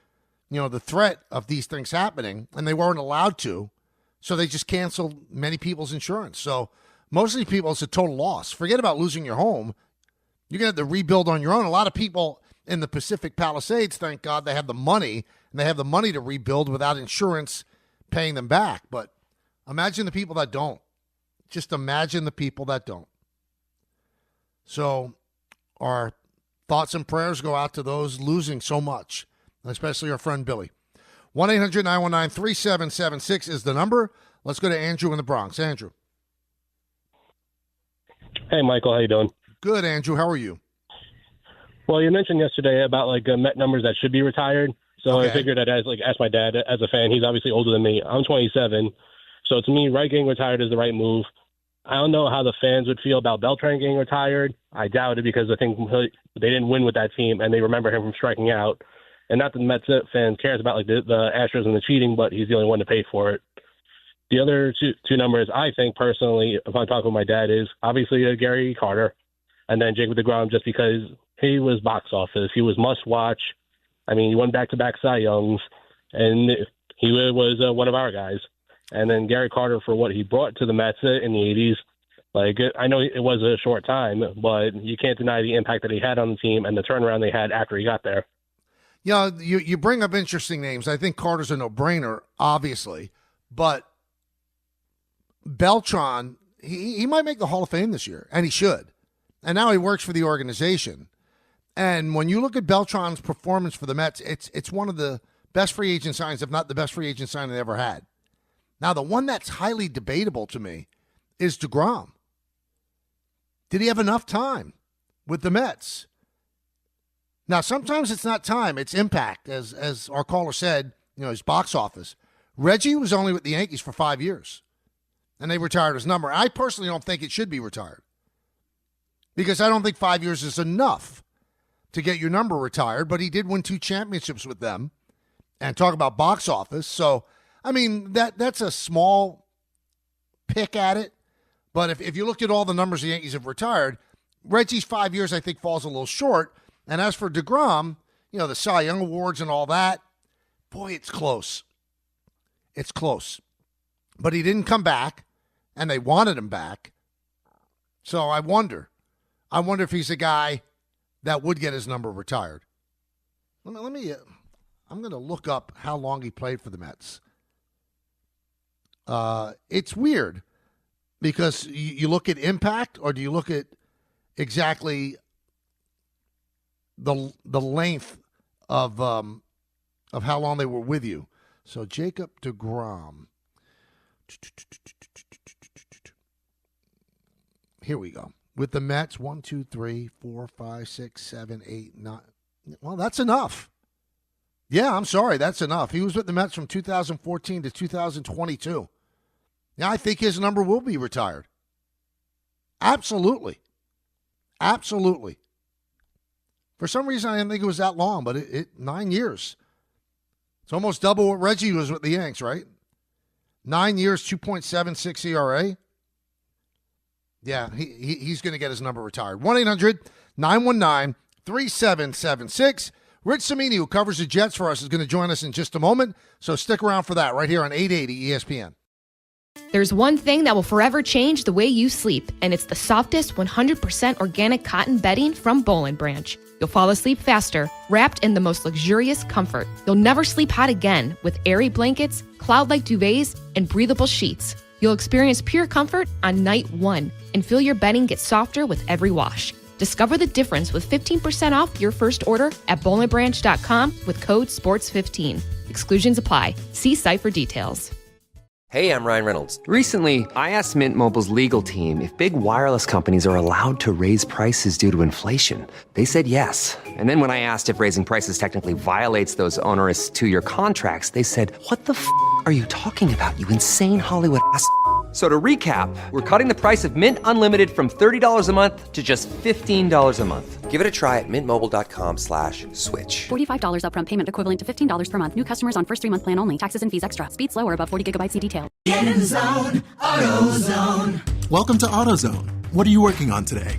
threat of these things happening, and they weren't allowed to. So they just canceled many people's insurance. So most of these people, it's a total loss. Forget about losing your home. You're going to have to rebuild on your own. A lot of people in the Pacific Palisades, thank God, they have the money, and they have the money to rebuild without insurance paying them back. But imagine the people that don't. Just imagine the people that don't. So our thoughts and prayers go out to those losing so much, especially our friend Billy. 1-800-919-3776 is the number. Let's go to Andrew in the Bronx. Andrew. Hey, Michael. How you doing? Good, Andrew. How are you? Well, you mentioned yesterday about Met numbers that should be retired. So Okay. I figured I'd ask my dad as a fan. He's obviously older than me. I'm 27. So to me, Wright getting retired is the right move. I don't know how the fans would feel about Beltran getting retired. I doubt it because I think they didn't win with that team and they remember him from striking out. And not that the Mets fans cares about the Astros and the cheating, but he's the only one to pay for it. The other two numbers, I think personally, if I'm talking with my dad, is obviously Gary Carter and then Jacob deGrom, just because he was box office. He was must watch. I mean, he won back-to-back Cy Youngs, and he was one of our guys. And then Gary Carter for what he brought to the Mets in the 80s. I know it was a short time, but you can't deny the impact that he had on the team and the turnaround they had after he got there. You bring up interesting names. I think Carter's a no-brainer, obviously. But Beltran, he might make the Hall of Fame this year, and he should. And now he works for the organization. And when you look at Beltran's performance for the Mets, it's one of the best free agent signings, if not the best free agent signing they ever had. Now, the one that's highly debatable to me is DeGrom. Did he have enough time with the Mets? Now, sometimes it's not time, it's impact, as our caller said, his box office. Reggie was only with the Yankees for 5 years, and they retired his number. I personally don't think it should be retired because I don't think 5 years is enough to get your number retired, but he did win 2 championships with them and talk about box office. So, I mean, that's a small pick at it. But if you look at all the numbers the Yankees have retired, Reggie's 5 years, I think, falls a little short. And as for DeGrom, the Cy Young Awards and all that, boy, it's close. It's close. But he didn't come back, and they wanted him back. So I wonder if he's a guy that would get his number retired. Let me I'm going to look up how long he played for the Mets. It's weird because you look at impact, or do you look at exactly the length of how long they were with you? So Jacob deGrom. here we go. With the Mets, 1, 2, 3, 4, 5, 6, 7, 8, 9. Well, that's enough. Yeah, I'm sorry. That's enough. He was with the Mets from 2014 to 2022. Yeah, I think his number will be retired. Absolutely. Absolutely. For some reason, I didn't think it was that long, but 9 years. It's almost double what Reggie was with the Yanks, right? 9 years, 2.76 ERA. Yeah, he's going to get his number retired. 1-800-919-3776. Rich Cimini, who covers the Jets for us, is going to join us in just a moment, so stick around for that right here on 880 ESPN. There's one thing that will forever change the way you sleep, and it's the softest 100% organic cotton bedding from Boll & Branch. You'll fall asleep faster, wrapped in the most luxurious comfort. You'll never sleep hot again with airy blankets, cloud-like duvets, and breathable sheets. You'll experience pure comfort on night one and feel your bedding get softer with every wash. Discover the difference with 15% off your first order at bowlandbranch.com with code SPORTS15. Exclusions apply. See site for details. Hey, I'm Ryan Reynolds. Recently, I asked Mint Mobile's legal team if big wireless companies are allowed to raise prices due to inflation. They said yes. And then when I asked if raising prices technically violates those onerous two-year contracts, they said, "What the f*** are you talking about, you insane Hollywood ass?" So to recap, we're cutting the price of Mint Unlimited from $30 a month to just $15 a month. Give it a try at mintmobile.com/switch. $45 upfront payment equivalent to $15 per month. New customers on first 3-month plan only. Taxes and fees extra. Speed slower above 40 gigabytes per detail. Get in the zone. AutoZone. Welcome to AutoZone. What are you working on today?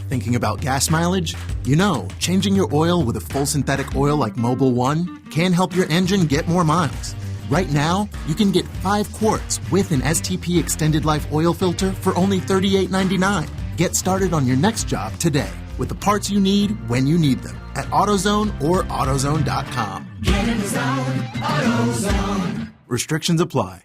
Thinking about gas mileage? You know, changing your oil with a full synthetic oil like Mobil 1 can help your engine get more miles. Right now, you can get 5 quarts with an STP Extended Life oil filter for only $38.99. Get started on your next job today with the parts you need when you need them at AutoZone or AutoZone.com. Get in the zone. AutoZone. Restrictions apply.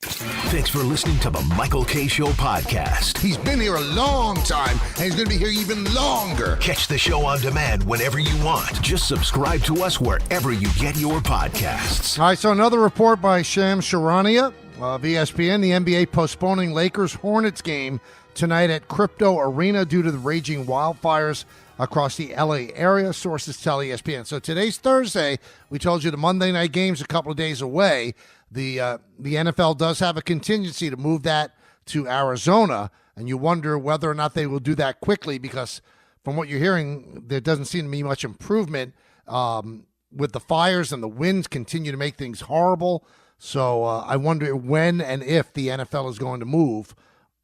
Thanks for listening to the Michael K. Show podcast. He's been here a long time, and he's going to be here even longer. Catch the show on demand whenever you want. Just subscribe to us wherever you get your podcasts. All right, so another report by Shams Charania of ESPN. The NBA postponing Lakers-Hornets game tonight at Crypto Arena due to the raging wildfires across the LA area, sources tell ESPN. So today's Thursday. We told you the Monday night game's a couple of days away. The NFL does have a contingency to move that to Arizona, and you wonder whether or not they will do that quickly because from what you're hearing, there doesn't seem to be much improvement with the fires, and the winds continue to make things horrible. So I wonder when and if the NFL is going to move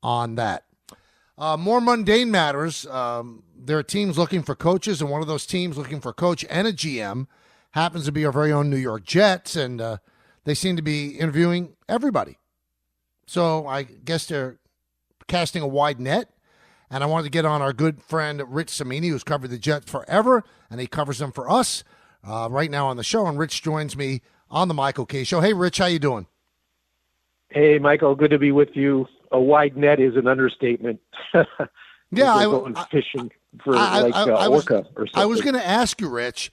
on that. More mundane matters. There are teams looking for coaches, and one of those teams looking for a coach and a GM happens to be our very own New York Jets, and they seem to be interviewing everybody. So I guess they're casting a wide net, and I wanted to get on our good friend Rich Cimini, who's covered the Jets forever, and he covers them for us right now on the show, and Rich joins me on the Michael K. Show. Hey, Rich, how you doing? Hey, Michael, good to be with you. A wide net is an understatement. Yeah, I going fishing for orca or something. I was going to ask you, Rich,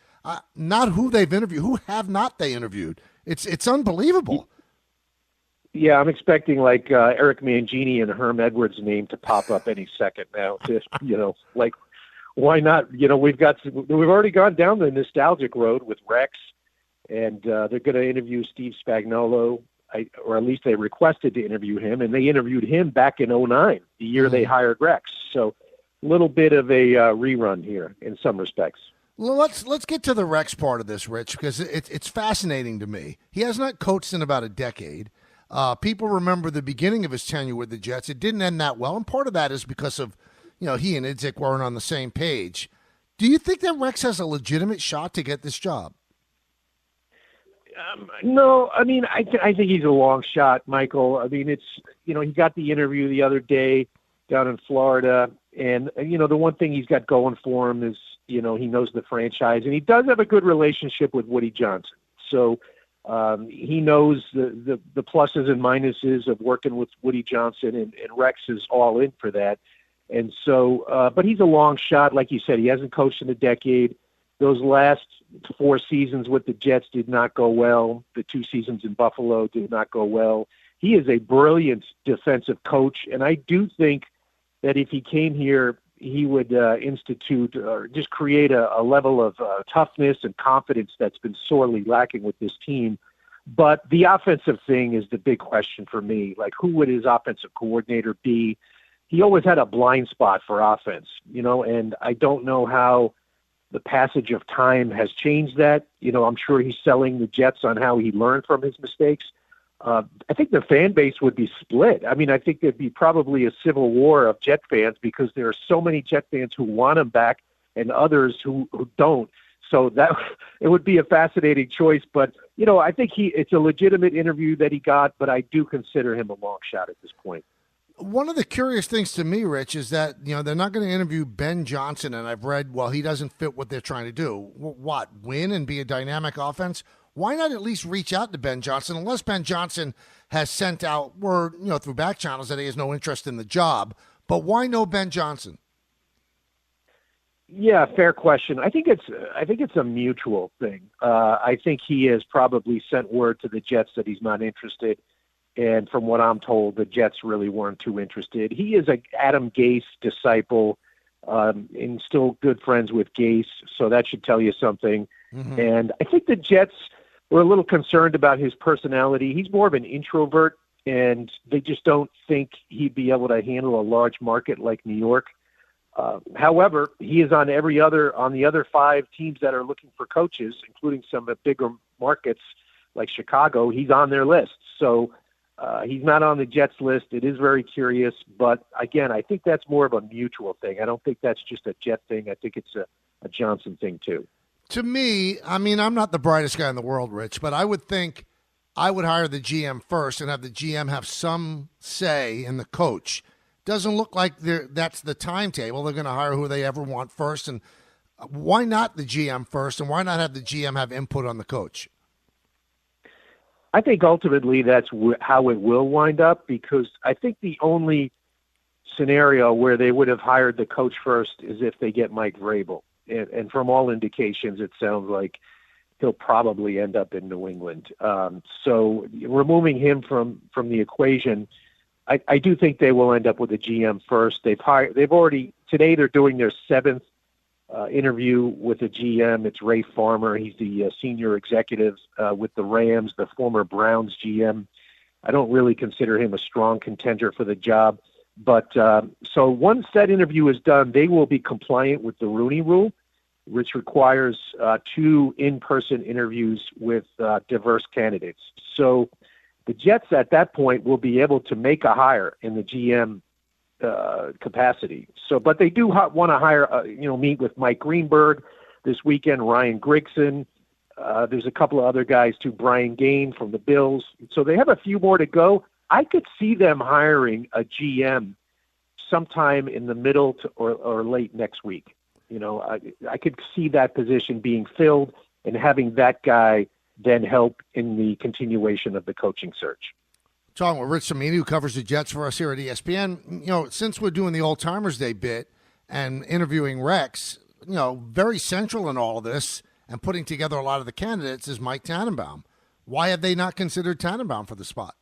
not who they've interviewed, who have not they interviewed? It's unbelievable. Yeah, I'm expecting like Eric Mangini and Herm Edwards' name to pop up any second now. Just like why not? We've already gone down the nostalgic road with Rex, and they're going to interview Steve Spagnuolo. Or at least they requested to interview him, and they interviewed him back in 2009, the year they hired Rex. So a little bit of a rerun here in some respects. Well, let's get to the Rex part of this, Rich, because it's fascinating to me. He has not coached in about a decade. People remember the beginning of his tenure with the Jets. It didn't end that well, and part of that is because of, he and Idzik weren't on the same page. Do you think that Rex has a legitimate shot to get this job? No, I mean, I think he's a long shot, Michael. I mean, it's, he got the interview the other day down in Florida, and, the one thing he's got going for him is, he knows the franchise, and he does have a good relationship with Woody Johnson. So he knows the pluses and minuses of working with Woody Johnson, and Rex is all in for that. And so, but he's a long shot. Like you said, he hasn't coached in a decade. Those last 4 seasons with the Jets did not go well. The 2 seasons in Buffalo did not go well. He is a brilliant defensive coach, and I do think that if he came here, he would institute or just create a level of toughness and confidence that's been sorely lacking with this team. But the offensive thing is the big question for me. Like, who would his offensive coordinator be? He always had a blind spot for offense, and I don't know how the passage of time has changed that. I'm sure he's selling the Jets on how he learned from his mistakes. I think the fan base would be split. I mean, I think there'd be probably a civil war of Jet fans because there are so many Jet fans who want him back and others who don't. So that it would be a fascinating choice. But, I think it's a legitimate interview that he got, but I do consider him a long shot at this point. One of the curious things to me, Rich, is that, they're not going to interview Ben Johnson, and I've read, well, he doesn't fit what they're trying to do. What, win and be a dynamic offense? Why not at least reach out to Ben Johnson, unless Ben Johnson has sent out word, through back channels that he has no interest in the job. But why no Ben Johnson? Yeah, fair question. I think it's a mutual thing. I think he has probably sent word to the Jets that he's not interested. And from what I'm told, the Jets really weren't too interested. He is a Adam Gase disciple and still good friends with Gase, so that should tell you something. Mm-hmm. And I think the Jets were a little concerned about his personality. He's more of an introvert, and they just don't think he'd be able to handle a large market like New York. However, he is on the other 5 teams that are looking for coaches, including some bigger markets like Chicago. He's on their list. So he's not on the Jets list. It is very curious. But, again, I think that's more of a mutual thing. I don't think that's just a Jet thing. I think it's a Johnson thing, too. To me, I mean, I'm not the brightest guy in the world, Rich, but I would think I would hire the GM first and have the GM have some say in the coach. Doesn't look like that's the timetable. They're going to hire who they ever want first. And why not the GM first, and why not have the GM have input on the coach? I think ultimately that's how it will wind up, because I think the only scenario where they would have hired the coach first is if they get Mike Vrabel. And from all indications, it sounds like he'll probably end up in New England. So removing him from the equation, I do think they will end up with a GM first. They've already today they're doing their 7th interview with a GM. It's Ray Farmer. He's the senior executive with the Rams, the former Browns GM. I don't really consider him a strong contender for the job. But so once that interview is done, they will be compliant with the Rooney Rule, which requires 2 in-person interviews with diverse candidates. So the Jets at that point will be able to make a hire in the GM capacity. So, but they do want to hire, meet with Mike Greenberg this weekend, Ryan Grigson. There's a couple of other guys too, Brian Gain from the Bills. So they have a few more to go. I could see them hiring a GM sometime in the middle or late next week. I could see that position being filled and having that guy then help in the continuation of the coaching search. Talking with Rich Cimini, who covers the Jets for us here at ESPN. Since we're doing the Old Timers Day bit and interviewing Rex, very central in all of this and putting together a lot of the candidates is Mike Tannenbaum. Why have they not considered Tannenbaum for the spot?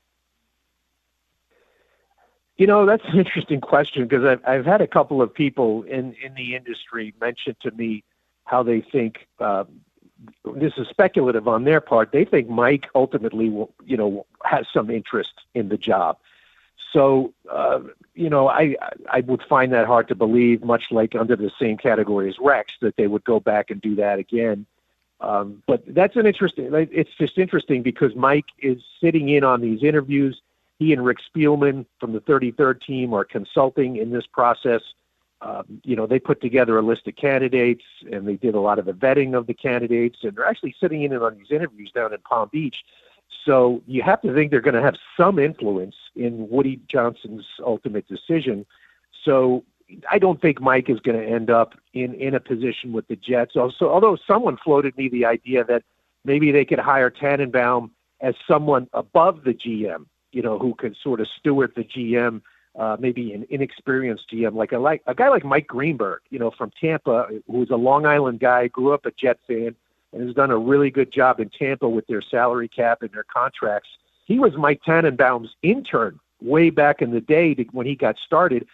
That's an interesting question, because I've had a couple of people in the industry mention to me how they think this is speculative on their part. They think Mike ultimately will, has some interest in the job. So, I would find that hard to believe, much like under the same category as Rex, that they would go back and do that again. But it's just interesting because Mike is sitting in on these interviews. He and Rick Spielman from the 33rd team are consulting in this process. They put together a list of candidates, and they did a lot of the vetting of the candidates, and they're actually sitting in on these interviews down in Palm Beach. So you have to think they're going to have some influence in Woody Johnson's ultimate decision. So I don't think Mike is going to end up in a position with the Jets. Also, although someone floated me the idea that maybe they could hire Tannenbaum as someone above the GM, who could sort of steward the GM, maybe an inexperienced GM, like a guy like Mike Greenberg, from Tampa, who's a Long Island guy, grew up a Jet fan, and has done a really good job in Tampa with their salary cap and their contracts. He was Mike Tannenbaum's intern way back in the day when he got started.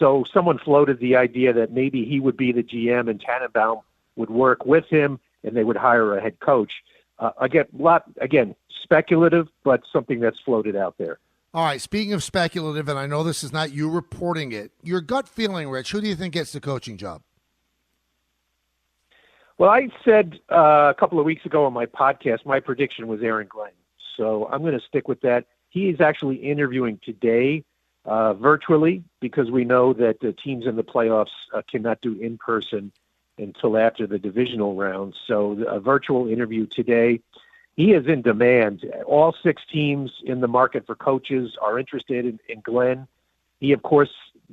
So someone floated the idea that maybe he would be the GM and Tannenbaum would work with him and they would hire a head coach. Again, speculative, but something that's floated out there. All right, speaking of speculative, and I know this is not you reporting it, your gut feeling, Rich, who do you think gets the coaching job? Well, I said a couple of weeks ago on my podcast, my prediction was Aaron Glenn. So I'm going to stick with that. He is actually interviewing today virtually because we know that the teams in the playoffs cannot do in-person until after the divisional round. So a virtual interview today. He is in demand. All 6 teams in the market for coaches are interested in Glenn. He, of course,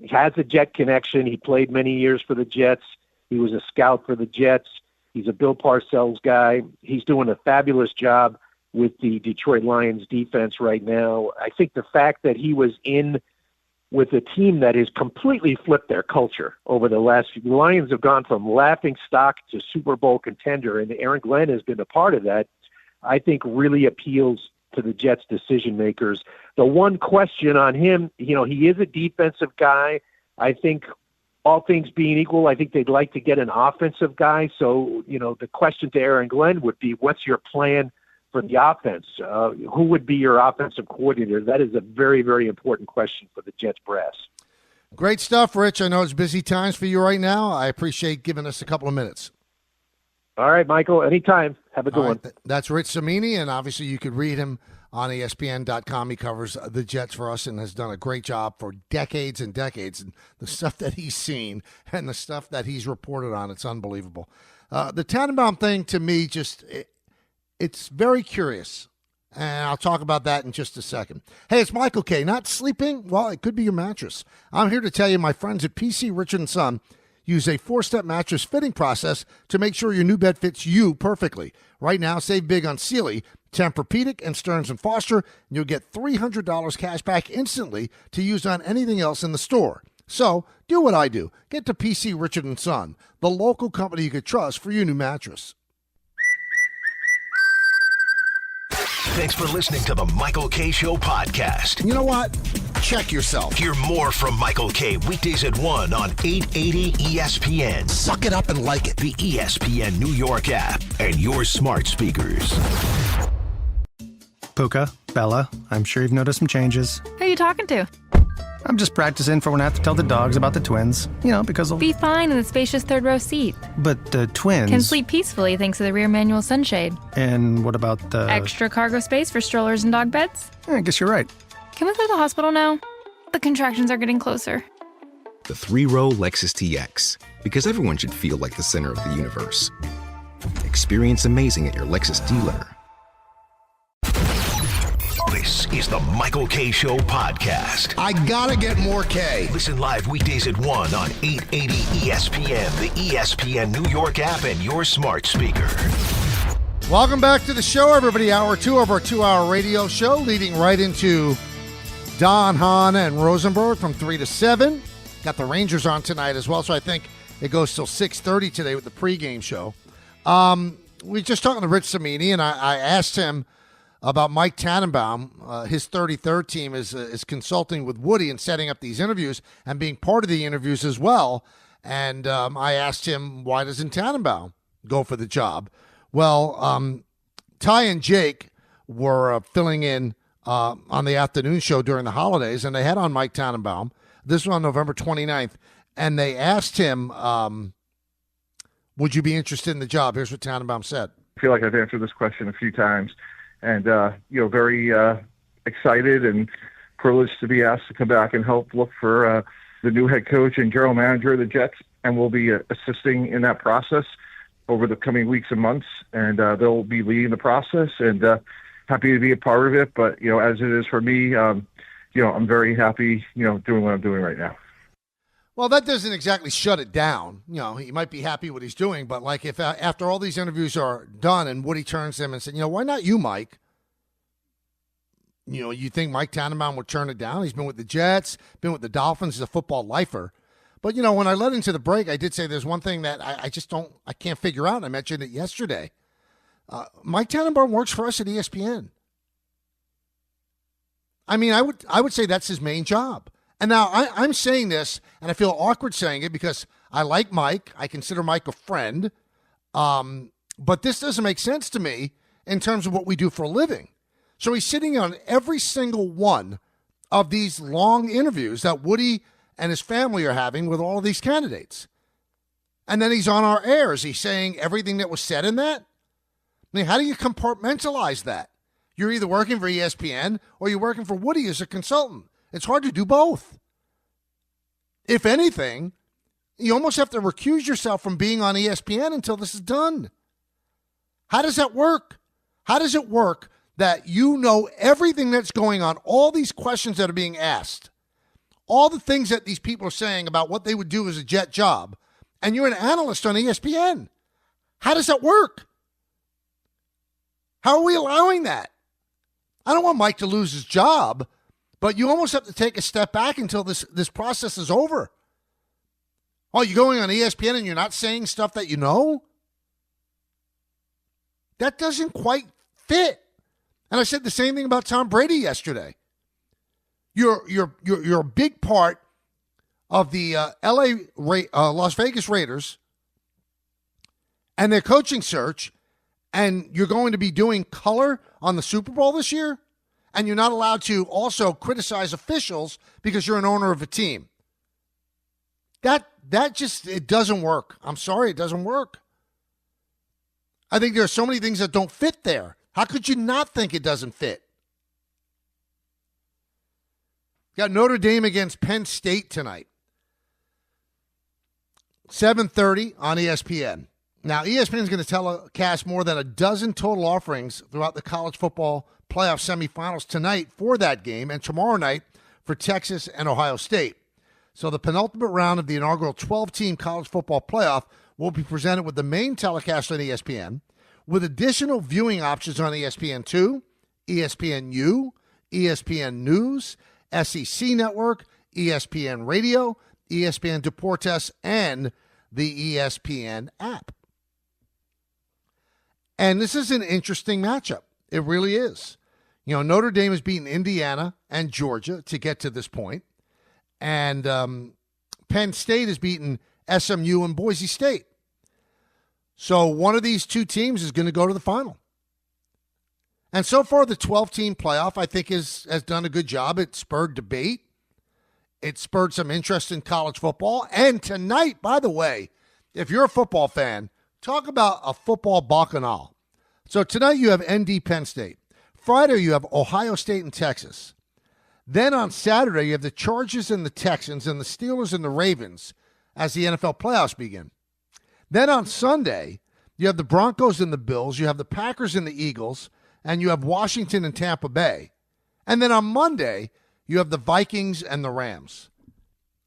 has a Jet connection. He played many years for the Jets. He was a scout for the Jets. He's a Bill Parcells guy. He's doing a fabulous job with the Detroit Lions defense right now. I think the fact that he was in with a team that has completely flipped their culture over the last few. The Lions have gone from laughing stock to Super Bowl contender, and Aaron Glenn has been a part of that. I think really appeals to the Jets decision makers. The one question on him, he is a defensive guy. I think all things being equal, I think they'd like to get an offensive guy. So, the question to Aaron Glenn would be, what's your plan for the offense? Who would be your offensive coordinator? That is a very, very important question for the Jets brass. Great stuff, Rich. I know it's busy times for you right now. I appreciate giving us a couple of minutes. All right, Michael, anytime. Have a good one. That's Rich Cimini, and obviously you could read him on ESPN.com. He covers the Jets for us and has done a great job for decades and decades. And the stuff that he's seen and the stuff that he's reported on, it's unbelievable. The Tannenbaum thing, to me, it's very curious. And I'll talk about that in just a second. Hey, it's Michael K. Not sleeping? Well, it could be your mattress. I'm here to tell you my friends at PC Richard & Son use a 4-step mattress fitting process to make sure your new bed fits you perfectly. Right now, save big on Sealy, Tempur-Pedic, and Stearns & Foster, and you'll get $300 cash back instantly to use on anything else in the store. So, do what I do. Get to PC Richard & Son, the local company you could trust for your new mattress. Thanks for listening to the Michael K. Show podcast. You know what? Check yourself. Hear more from Michael K. weekdays at 1 on 880 ESPN. Suck it up and like it. The ESPN New York app and your smart speakers. Puka, Bella, I'm sure you've noticed some changes. Who are you talking to? I'm just practicing for when I have to tell the dogs about the twins. Because they'll Be fine in the spacious third row seat. But the twins... Can sleep peacefully thanks to the rear manual sunshade. And what about the... Extra cargo space for strollers and dog beds? I guess you're right. Can we go to the hospital now? The contractions are getting closer. The 3-row Lexus TX. Because everyone should feel like the center of the universe. Experience amazing at your Lexus dealer. This is the Michael K. Show podcast. I gotta get more K. Listen live weekdays at 1 on 880 ESPN, the ESPN New York app, and your smart speaker. Welcome back to the show, everybody. Hour 2 of our 2-hour radio show, leading right into Don, Hahn, and Rosenberg from 3 to 7. Got the Rangers on tonight as well, so I think it goes till 6:30 today with the pregame show. We just talking to Rich Cimini, and I asked him about Mike Tannenbaum. His 33rd team is consulting with Woody and setting up these interviews and being part of the interviews as well. And I asked him, why doesn't Tannenbaum go for the job? Well, Ty and Jake were filling in on the afternoon show during the holidays, and they had on Mike Tannenbaum. This was on November 29th, and they asked him, would you be interested in the job? Here's what Tannenbaum said. I feel like I've answered this question a few times. And, very excited and privileged to be asked to come back and help look for the new head coach and general manager of the Jets. And we'll be assisting in that process over the coming weeks and months. And they'll be leading the process and happy to be a part of it. But, as it is for me, I'm very happy, doing what I'm doing right now. Well, that doesn't exactly shut it down. He might be happy what he's doing, but like if after all these interviews are done and Woody turns to him and said, why not you, Mike? You think Mike Tannenbaum would turn it down? He's been with the Jets, been with the Dolphins, he's a football lifer. But, when I led into the break, I did say there's one thing that I can't figure out, and I mentioned it yesterday. Mike Tannenbaum works for us at ESPN. I mean, I would say that's his main job. And now I'm saying this, and I feel awkward saying it because I like Mike. I consider Mike a friend. But this doesn't make sense to me in terms of what we do for a living. So he's sitting on every single one of these long interviews that Woody and his family are having with all of these candidates. And then he's on our air. Is he saying everything that was said in that? I mean, how do you compartmentalize that? You're either working for ESPN or you're working for Woody as a consultant. It's hard to do both. If anything, you almost have to recuse yourself from being on ESPN until this is done. How does that work? How does it work that you know everything that's going on, all these questions that are being asked, all the things that these people are saying about what they would do as a Jet job, and you're an analyst on ESPN? How does that work? How are we allowing that? I don't want Mike to lose his job, but you almost have to take a step back until this process is over. Oh, you're going on ESPN and you're not saying stuff that you know? That doesn't quite fit. And I said the same thing about Tom Brady yesterday. You're a big part of the Las Vegas Raiders and their coaching search, and you're going to be doing color on the Super Bowl this year, and you're not allowed to also criticize officials because you're an owner of a team. That just, it doesn't work. I'm sorry, it doesn't work. I think there are so many things that don't fit there. How could you not think it doesn't fit? Got Notre Dame against Penn State tonight. 7:30 on ESPN. Now, ESPN is going to telecast more than a dozen total offerings throughout the college football playoff semifinals tonight for that game and tomorrow night for Texas and Ohio State. So the penultimate round of the inaugural 12-team college football playoff will be presented with the main telecast on ESPN, with additional viewing options on ESPN2, ESPNU, ESPN News, SEC Network, ESPN Radio, ESPN Deportes, and the ESPN app. And this is an interesting matchup. It really is. You know, Notre Dame has beaten Indiana and Georgia to get to this point. And Penn State has beaten SMU and Boise State. So one of these two teams is going to go to the final. And so far, the 12-team playoff, I think, has done a good job. It spurred debate. It spurred some interest in college football. And tonight, by the way, if you're a football fan, talk about a football bacchanal. So tonight you have ND Penn State. Friday you have Ohio State and Texas. Then on Saturday you have the Chargers and the Texans and the Steelers and the Ravens as the NFL playoffs begin. Then on Sunday you have the Broncos and the Bills. You have the Packers and the Eagles. And you have Washington and Tampa Bay. And then on Monday you have the Vikings and the Rams.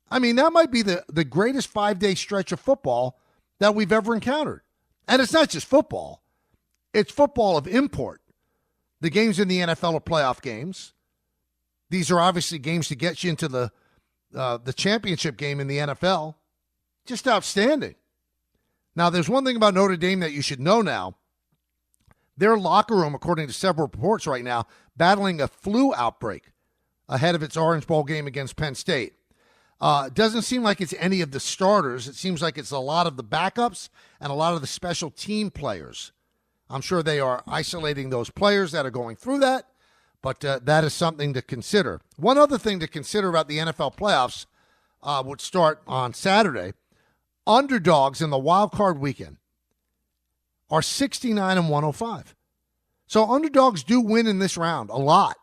I mean, that might be the greatest 5-day stretch of football that we've ever encountered. And it's not just football. It's football of import. The games in the NFL are playoff games. These are obviously games to get you into the championship game in the NFL. Just outstanding. Now, there's one thing about Notre Dame that you should know now. Their locker room, according to several reports right now, battling a flu outbreak ahead of its Orange Bowl game against Penn State. It doesn't seem like it's any of the starters. It seems like it's a lot of the backups and a lot of the special team players. I'm sure they are isolating those players that are going through that, but that is something to consider. One other thing to consider about the NFL playoffs would start on Saturday. Underdogs in the wild card weekend are 69 and 105. So underdogs do win in this round a lot.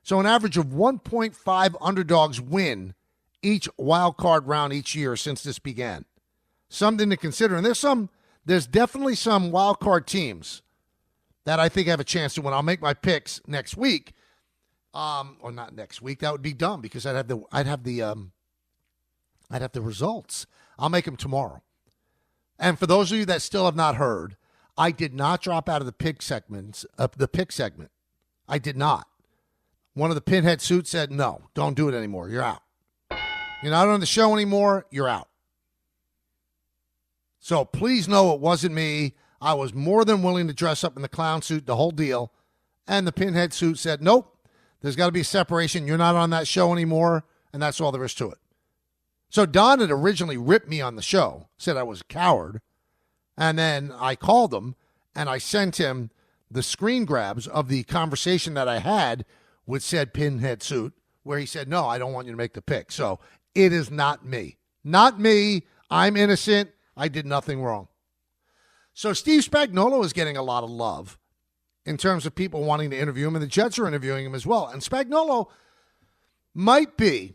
So an average of 1.5 underdogs win each wild card round each year since this began. Something to consider. And there's definitely some wild card teams that I think have a chance to win. I'll make my picks next week. Or not next week. That would be dumb because I'd have the results. I'll make them tomorrow. And for those of you that still have not heard, I did not drop out of the pick segment. I did not. One of the pinhead suits said, no, don't do it anymore. You're out. You're not on the show anymore. You're out. So please know it wasn't me. I was more than willing to dress up in the clown suit, the whole deal. And the pinhead suit said, nope, there's got to be a separation. You're not on that show anymore. And that's all there is to it. So Don had originally ripped me on the show, said I was a coward. And then I called him and I sent him the screen grabs of the conversation that I had with said pinhead suit, where he said, no, I don't want you to make the pick. So it is not me. Not me. I'm innocent. I did nothing wrong. So Steve Spagnuolo is getting a lot of love in terms of people wanting to interview him, and the Jets are interviewing him as well. And Spagnuolo might be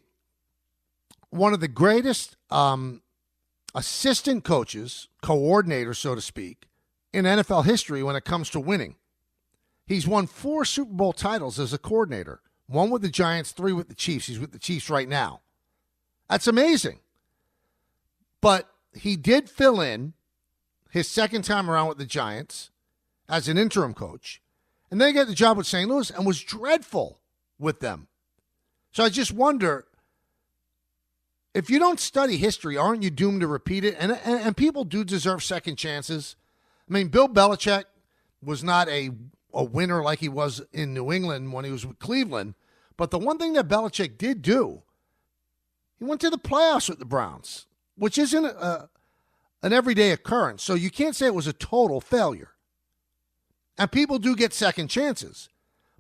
one of the greatest assistant coaches, coordinators, so to speak, in NFL history when it comes to winning. He's won 4 Super Bowl titles as a coordinator, 1 with the Giants, 3 with the Chiefs. He's with the Chiefs right now. That's amazing. But he did fill in his second time around with the Giants as an interim coach, and then he got the job with St. Louis and was dreadful with them. So I just wonder, if you don't study history, aren't you doomed to repeat it? And people do deserve second chances. I mean, Bill Belichick was not a winner like he was in New England when he was with Cleveland. But the one thing that Belichick did do, he went to the playoffs with the Browns, which isn't an everyday occurrence. So you can't say it was a total failure. And people do get second chances.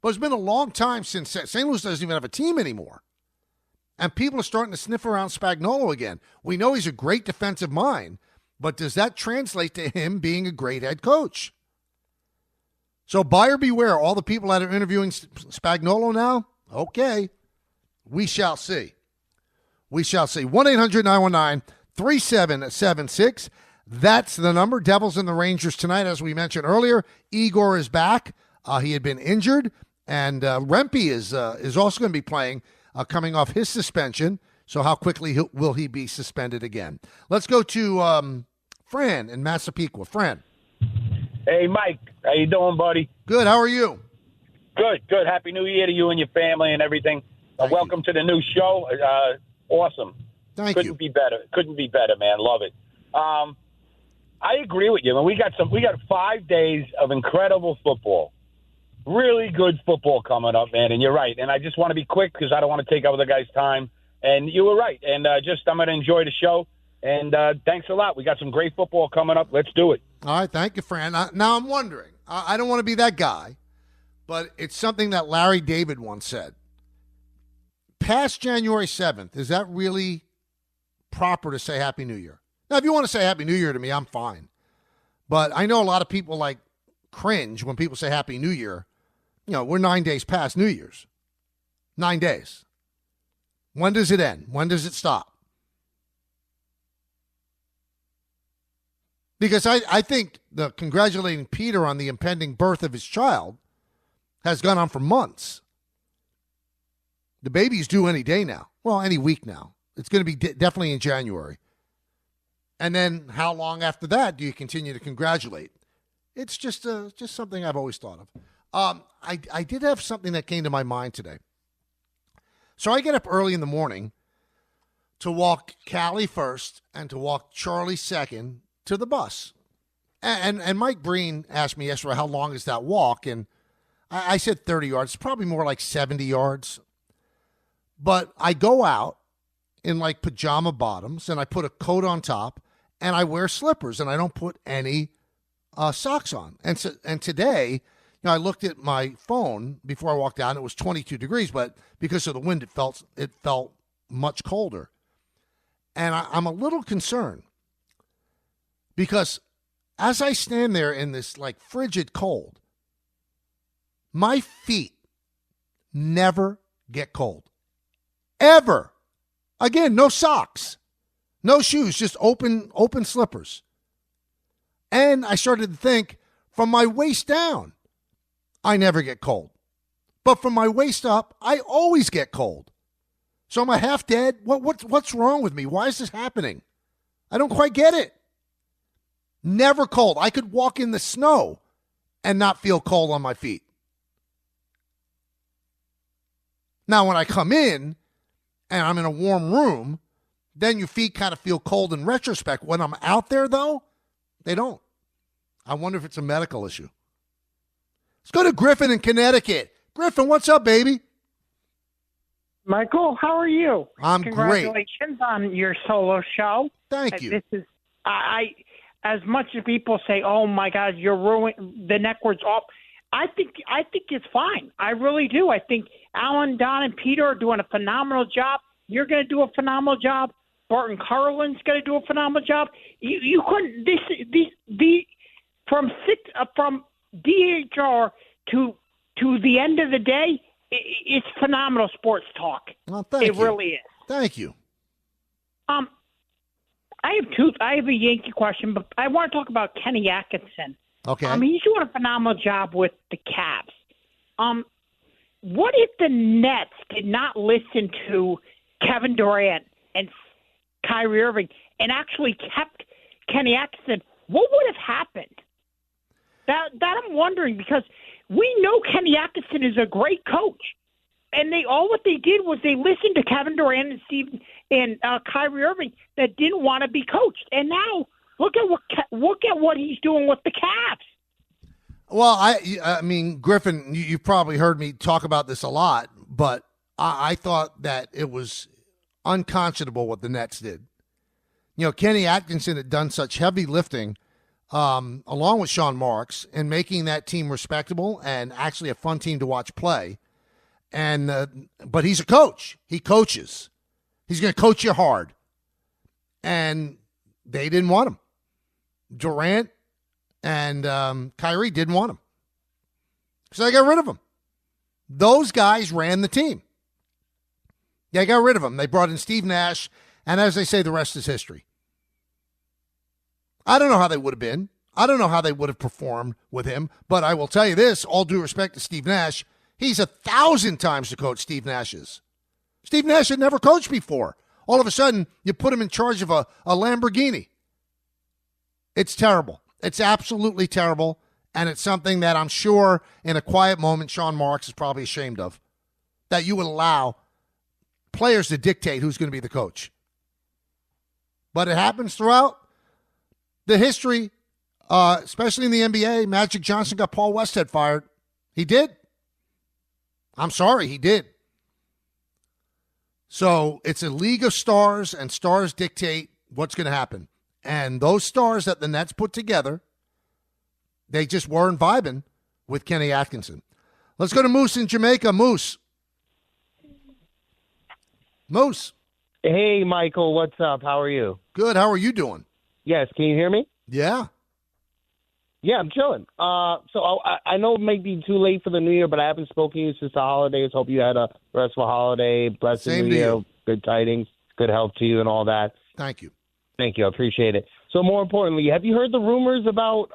But it's been a long time since St. Louis doesn't even have a team anymore. And people are starting to sniff around Spagnuolo again. We know he's a great defensive mind, but does that translate to him being a great head coach? So buyer beware. All the people that are interviewing Spagnuolo now, okay, we shall see. We shall see. 1-800-919-3776. That's the number. Devils and the Rangers tonight, as we mentioned earlier. Igor is back. He had been injured, and Rempe is also going to be playing, coming off his suspension. So how quickly will he be suspended again? Let's go to Fran in Massapequa. Fran. Hey, Mike. How you doing, buddy? Good. How are you? Good. Happy New Year to you and your family and everything. Welcome to the new show. Awesome. Couldn't be better. Couldn't be better, man. Love it. I agree with you. We got 5 days of incredible football. Really good football coming up, man. And you're right. And I just want to be quick because I don't want to take other guys' time. And you were right. And I'm going to enjoy the show. And thanks a lot. We got some great football coming up. Let's do it. All right. Thank you, Fran. Now I'm wondering. I don't want to be that guy, but it's something that Larry David once said. Past January 7th, is that really proper to say Happy New Year? Now, if you want to say Happy New Year to me, I'm fine. But I know a lot of people cringe when people say Happy New Year. You know, we're 9 days past New Year's. 9 days. When does it end? When does it stop? Because I think the congratulating Peter on the impending birth of his child has gone on for months. The baby's due any day now. Well, any week now. It's going to be definitely in January. And then how long after that do you continue to congratulate? It's just something I've always thought of. I did have something that came to my mind today. So I get up early in the morning to walk Callie first and to walk Charlie second to the bus. And Mike Breen asked me yesterday, how long is that walk? And I said 30 yards. It's probably more like 70 yards. But I go out in pajama bottoms, and I put a coat on top, and I wear slippers, and I don't put any socks on. And today, I looked at my phone before I walked out, and it was 22 degrees, but because of the wind, it felt much colder. And I'm a little concerned because as I stand there in this frigid cold, my feet never get cold. Ever. Again, no socks, no shoes, just open slippers. And I started to think, from my waist down, I never get cold. But from my waist up, I always get cold. So am I half dead? What's wrong with me? Why is this happening? I don't quite get it. Never cold. I could walk in the snow and not feel cold on my feet. Now, when I come in and I'm in a warm room, then your feet kind of feel cold in retrospect. When I'm out there, though, they don't. I wonder if it's a medical issue. Let's go to Griffin in Connecticut. Griffin, what's up, baby? Michael, how are you? I'm great. Congratulations on your solo show. Thank you. This is as much as people say, "Oh my God, you're ruining the network's off." I think it's fine. I really do. I think Alan, Don, and Peter are doing a phenomenal job. You're going to do a phenomenal job. Barton Carlin's going to do a phenomenal job. You couldn't from DHR to the end of the day. It's phenomenal sports talk. Well, thank you. It really is. Thank you. I have a Yankee question, but I want to talk about Kenny Atkinson. Okay. He's doing a phenomenal job with the Cavs. What if the Nets did not listen to Kevin Durant and Kyrie Irving and actually kept Kenny Atkinson? What would have happened? That I'm wondering, because we know Kenny Atkinson is a great coach, and what they did was they listened to Kevin Durant and Kyrie Irving that didn't want to be coached, and now look at what he's doing with the Cavs. Well, I mean, Griffin, you've probably heard me talk about this a lot, but I thought that it was unconscionable what the Nets did. You know, Kenny Atkinson had done such heavy lifting along with Sean Marks in making that team respectable and actually a fun team to watch play. But he's a coach. He coaches. He's going to coach you hard. And they didn't want him. Durant and Kyrie didn't want him. So they got rid of him. Those guys ran the team. They got rid of him. They brought in Steve Nash, and as they say, the rest is history. I don't know how they would have been. I don't know how they would have performed with him, but I will tell you this, all due respect to Steve Nash, he's 1,000 times the coach Steve Nash is. Steve Nash had never coached before. All of a sudden, you put him in charge of a Lamborghini. It's terrible. It's absolutely terrible, and it's something that I'm sure in a quiet moment Sean Marks is probably ashamed of, that you would allow players to dictate who's going to be the coach. But it happens throughout the history, especially in the NBA. Magic Johnson got Paul Westhead fired. He did. I'm sorry, he did. So it's a league of stars, and stars dictate what's going to happen. And those stars that the Nets put together, they just weren't vibing with Kenny Atkinson. Let's go to Moose in Jamaica. Moose. Hey, Michael, what's up? How are you? Good. How are you doing? Yes, can you hear me? Yeah. Yeah, I'm chilling. So I know it might be too late for the New Year, but I haven't spoken to you since the holidays. Hope you had a restful holiday, blessed Same New to Year, you. good tidings, good health to you and all that. Thank you. Thank you. I appreciate it. So more importantly, have you heard the rumors about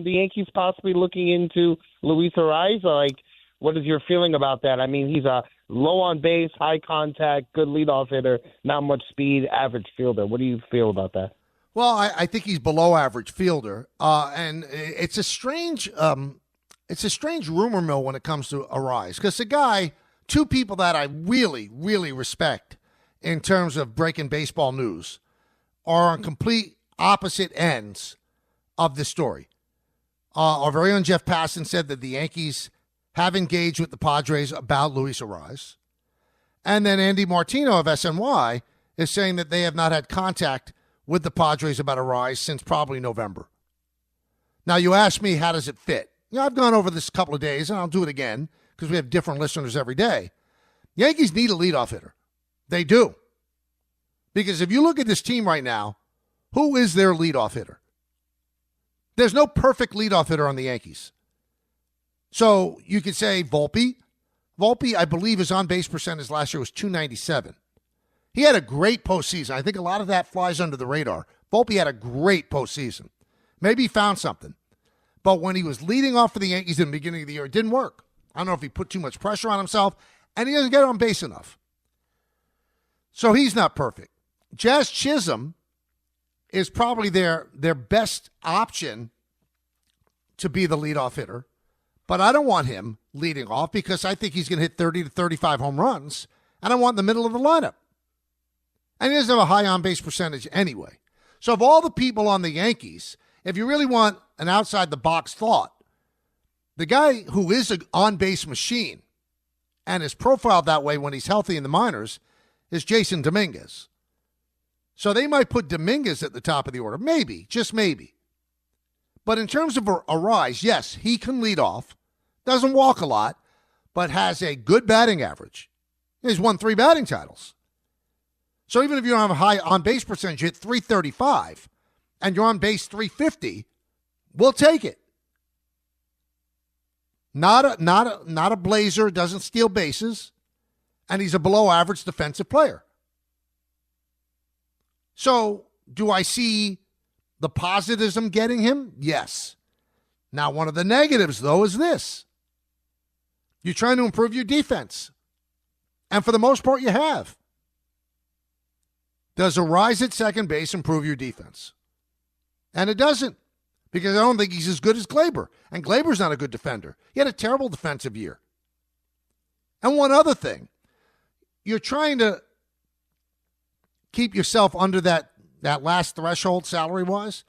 the Yankees possibly looking into Luis Ariz? Like, what is your feeling about that? I mean, he's a low on base, high contact, good leadoff hitter, not much speed, average fielder. What do you feel about that? Well, I think he's below average fielder, and it's a strange rumor mill when it comes to Ariz, because the guy, two people that I really, really respect in terms of breaking baseball news, are on complete opposite ends of the story. Our very own Jeff Passan said that the Yankees have engaged with the Padres about Luis Ariz, and then Andy Martino of SNY is saying that they have not had contact with the Padres about Ariz since probably November. Now, you ask me, how does it fit? You know, I've gone over this a couple of days, and I'll do it again because we have different listeners every day. Yankees need a leadoff hitter. They do. Because if you look at this team right now, who is their leadoff hitter? There's no perfect leadoff hitter on the Yankees. So you could say Volpe. Volpe, I believe, his on-base percentage last year was .297. He had a great postseason. I think a lot of that flies under the radar. Volpe had a great postseason. Maybe he found something. But when he was leading off for the Yankees in the beginning of the year, it didn't work. I don't know if he put too much pressure on himself, and he doesn't get on base enough. So he's not perfect. Jazz Chisholm is probably their best option to be the leadoff hitter. But I don't want him leading off because I think he's going to hit 30 to 35 home runs, and I want the middle of the lineup. And he doesn't have a high on-base percentage anyway. So of all the people on the Yankees, if you really want an outside-the-box thought, the guy who is an on-base machine and is profiled that way when he's healthy in the minors, is Jason Dominguez. So they might put Dominguez at the top of the order. Maybe, just maybe. But in terms of Arise, yes, he can lead off. Doesn't walk a lot, but has a good batting average. He's won 3 batting titles. So even if you don't have a high on-base percentage at 335 and you're on base 350, we'll take it. Not a blazer, doesn't steal bases, and he's a below-average defensive player. So do I see the positivism getting him? Yes. Now, one of the negatives, though, is this. You're trying to improve your defense. And for the most part, you have. Does a rise at second base improve your defense? And it doesn't, because I don't think he's as good as Glaber. And Glaber's not a good defender. He had a terrible defensive year. And one other thing, you're trying to keep yourself under that last threshold salary-wise.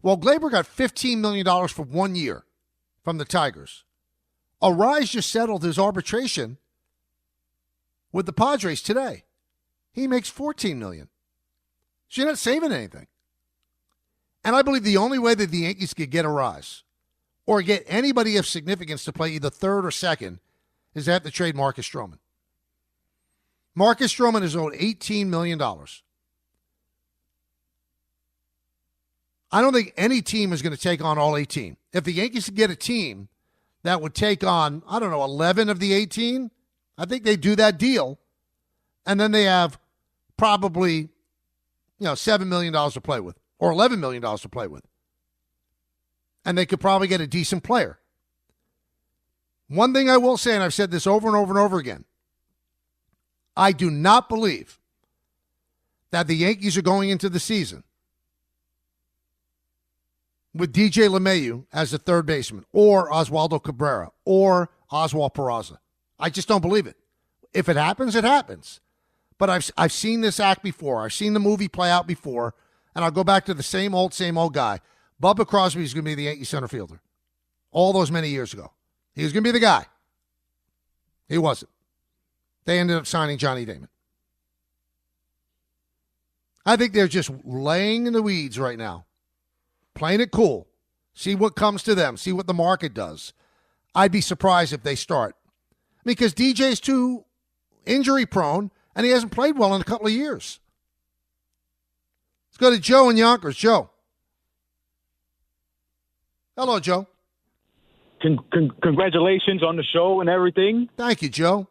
Well, Glaber got $15 million for 1 year from the Tigers. Arise just settled his arbitration with the Padres today. He makes $14 million. So you're not saving anything. And I believe the only way that the Yankees could get Arise or get anybody of significance to play either third or second is they have to trade Marcus Stroman. Marcus Stroman is owed $18 million. I don't think any team is going to take on all 18. If the Yankees could get a team that would take on, 11 of the 18, I think they do that deal. And then they have probably, $7 million to play with or $11 million to play with. And they could probably get a decent player. One thing I will say, and I've said this over and over and over again, I do not believe that the Yankees are going into the season with DJ LeMahieu as a third baseman or Oswaldo Cabrera or Oswald Peraza. I just don't believe it. If it happens, it happens. But I've seen this act before. I've seen the movie play out before, and I'll go back to the same old guy. Bubba Crosby is going to be the Yankee center fielder all those many years ago. He was going to be the guy. He wasn't. They ended up signing Johnny Damon. I think they're just laying in the weeds right now, playing it cool, see what comes to them, see what the market does. I'd be surprised if they start because DJ's too injury prone and he hasn't played well in a couple of years. Let's go to Joe in Yonkers. Joe. Hello, Joe. Congratulations on the show and everything. Thank you, Joe.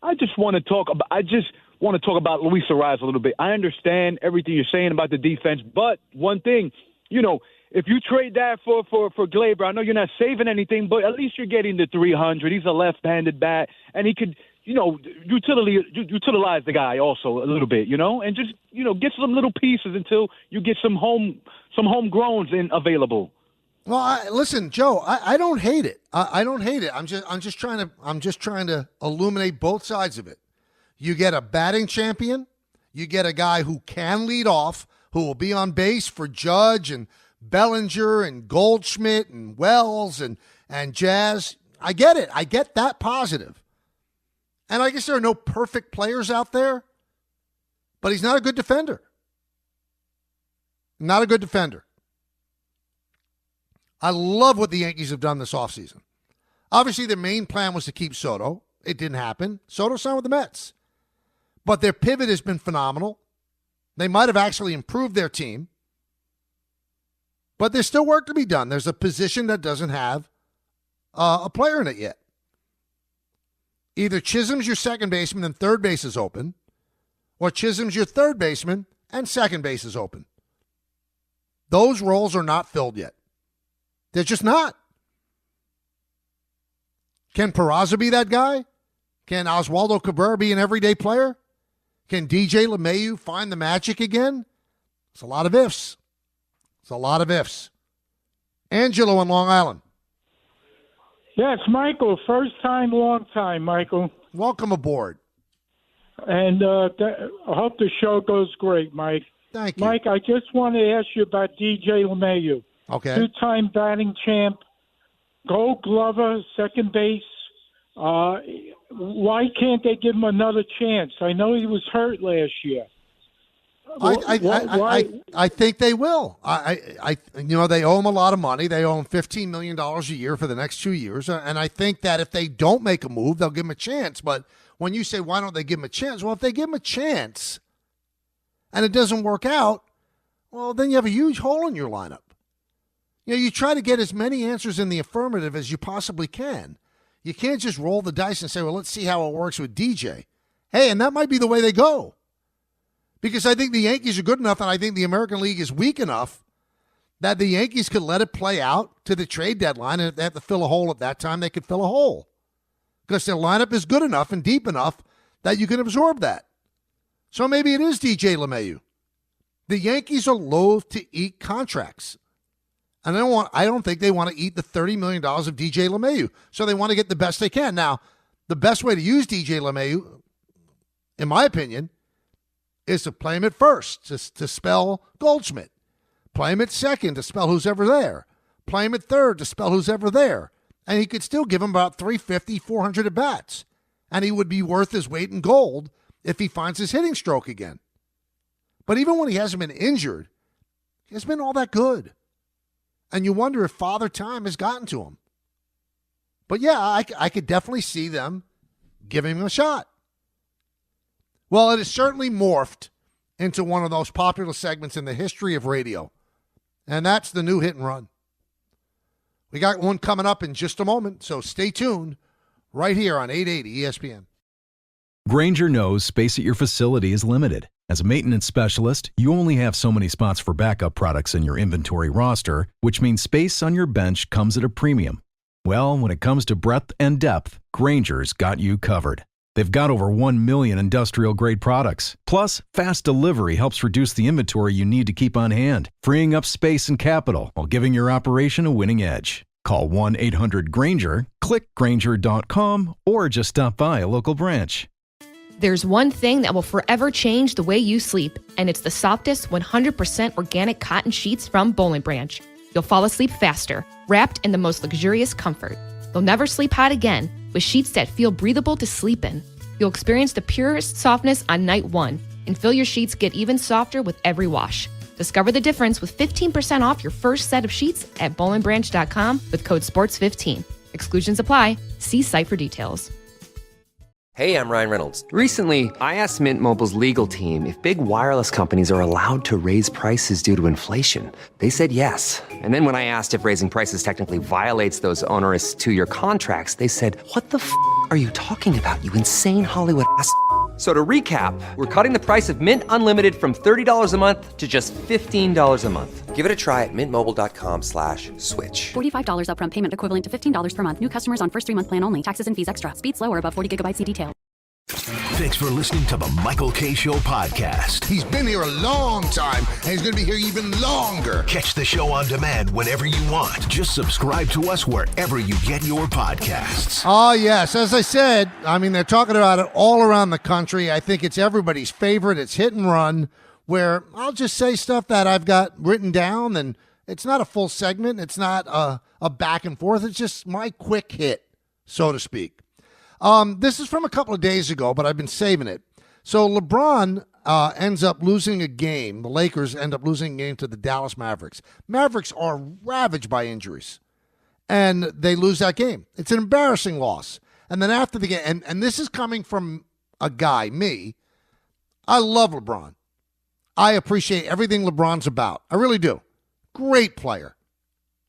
I just want to talk about Luis Arraez a little bit. I understand everything you're saying about the defense, but one thing, if you trade that for Glaber, I know you're not saving anything, but at least you're getting the 300. He's a left-handed bat, and he could, utilize the guy also a little bit, and just, get some little pieces until you get some homegrowns available. Well, listen, Joe, I don't hate it. I don't hate it. I'm just trying to illuminate both sides of it. You get a batting champion, you get a guy who can lead off, who will be on base for Judge and Bellinger and Goldschmidt and Wells and Jazz. I get it. I get that positive. And I guess there are no perfect players out there, but he's not a good defender. Not a good defender. I love what the Yankees have done this offseason. Obviously, their main plan was to keep Soto. It didn't happen. Soto signed with the Mets. But their pivot has been phenomenal. They might have actually improved their team. But there's still work to be done. There's a position that doesn't have a player in it yet. Either Chisholm's your second baseman and third base is open, or Chisholm's your third baseman and second base is open. Those roles are not filled yet. They're just not. Can Peraza be that guy? Can Oswaldo Cabrera be an everyday player? Can DJ LeMahieu find the magic again? It's a lot of ifs. It's a lot of ifs. Angelo in Long Island. Yes, Michael. First time, long time, Michael. Welcome aboard. And I hope the show goes great, Mike. Thank you. Mike, I just want to ask you about DJ LeMahieu. Okay. 2-time batting champ, Gold Glover, second base, Why can't they give him another chance? I know he was hurt last year. I think they will. They owe him a lot of money. They owe him $15 million a year for the next 2 years. And I think that if they don't make a move, they'll give him a chance. But when you say, why don't they give him a chance? Well, if they give him a chance and it doesn't work out, well, then you have a huge hole in your lineup. You try to get as many answers in the affirmative as you possibly can. You can't just roll the dice and say, well, let's see how it works with DJ. Hey, and that might be the way they go. Because I think the Yankees are good enough, and I think the American League is weak enough that the Yankees could let it play out to the trade deadline, and if they have to fill a hole at that time, they could fill a hole. Because their lineup is good enough and deep enough that you can absorb that. So maybe it is DJ LeMahieu. The Yankees are loath to eat contracts. And I don't think they want to eat the $30 million of DJ LeMahieu. So they want to get the best they can. Now, the best way to use DJ LeMahieu, in my opinion, is to play him at first, to spell Goldschmidt. Play him at second to spell who's ever there. Play him at third to spell who's ever there. And he could still give him about 350, 400 at-bats. And he would be worth his weight in gold if he finds his hitting stroke again. But even when he hasn't been injured, he hasn't been all that good. And you wonder if Father Time has gotten to him. But yeah, I could definitely see them giving him a shot. Well, it has certainly morphed into one of those popular segments in the history of radio. And that's the new hit and run. We got one coming up in just a moment, so stay tuned right here on 880 ESPN. Grainger knows space at your facility is limited. As a maintenance specialist, you only have so many spots for backup products in your inventory roster, which means space on your bench comes at a premium. Well, when it comes to breadth and depth, Grainger's got you covered. They've got over 1 million industrial-grade products. Plus, fast delivery helps reduce the inventory you need to keep on hand, freeing up space and capital while giving your operation a winning edge. Call 1-800-GRAINGER, click Grainger.com, or just stop by a local branch. There's one thing that will forever change the way you sleep, and it's the softest 100% organic cotton sheets from Bowling Branch. You'll fall asleep faster, wrapped in the most luxurious comfort. You'll never sleep hot again with sheets that feel breathable to sleep in. You'll experience the purest softness on night one and feel your sheets get even softer with every wash. Discover the difference with 15% off your first set of sheets at bowlingbranch.com with code SPORTS15. Exclusions apply. See site for details. Hey, I'm Ryan Reynolds. Recently, I asked Mint Mobile's legal team if big wireless companies are allowed to raise prices due to inflation. They said yes. And then when I asked if raising prices technically violates those onerous 2-year contracts, they said, "What the f*** are you talking about, you insane Hollywood ass f- So to recap, we're cutting the price of Mint Unlimited from $30 a month to just $15 a month. Give it a try at mintmobile.com/switch. $45 upfront payment equivalent to $15 per month. New customers on first 3-month plan only. Taxes and fees extra. Speed slower above 40 gigabytes. See detail. Thanks for listening to the Michael K. Show podcast. He's been here a long time, and he's going to be here even longer. Catch the show on demand whenever you want. Just subscribe to us wherever you get your podcasts. Oh, yes. As I said, they're talking about it all around the country. I think it's everybody's favorite. It's hit and run, where I'll just say stuff that I've got written down, and it's not a full segment. It's not a back and forth. It's just my quick hit, so to speak. This is from a couple of days ago, but I've been saving it. So LeBron ends up losing a game. The Lakers end up losing a game to the Dallas Mavericks. Mavericks are ravaged by injuries, and they lose that game. It's an embarrassing loss. And then after the game, and this is coming from a guy, me, I love LeBron. I appreciate everything LeBron's about. I really do. Great player.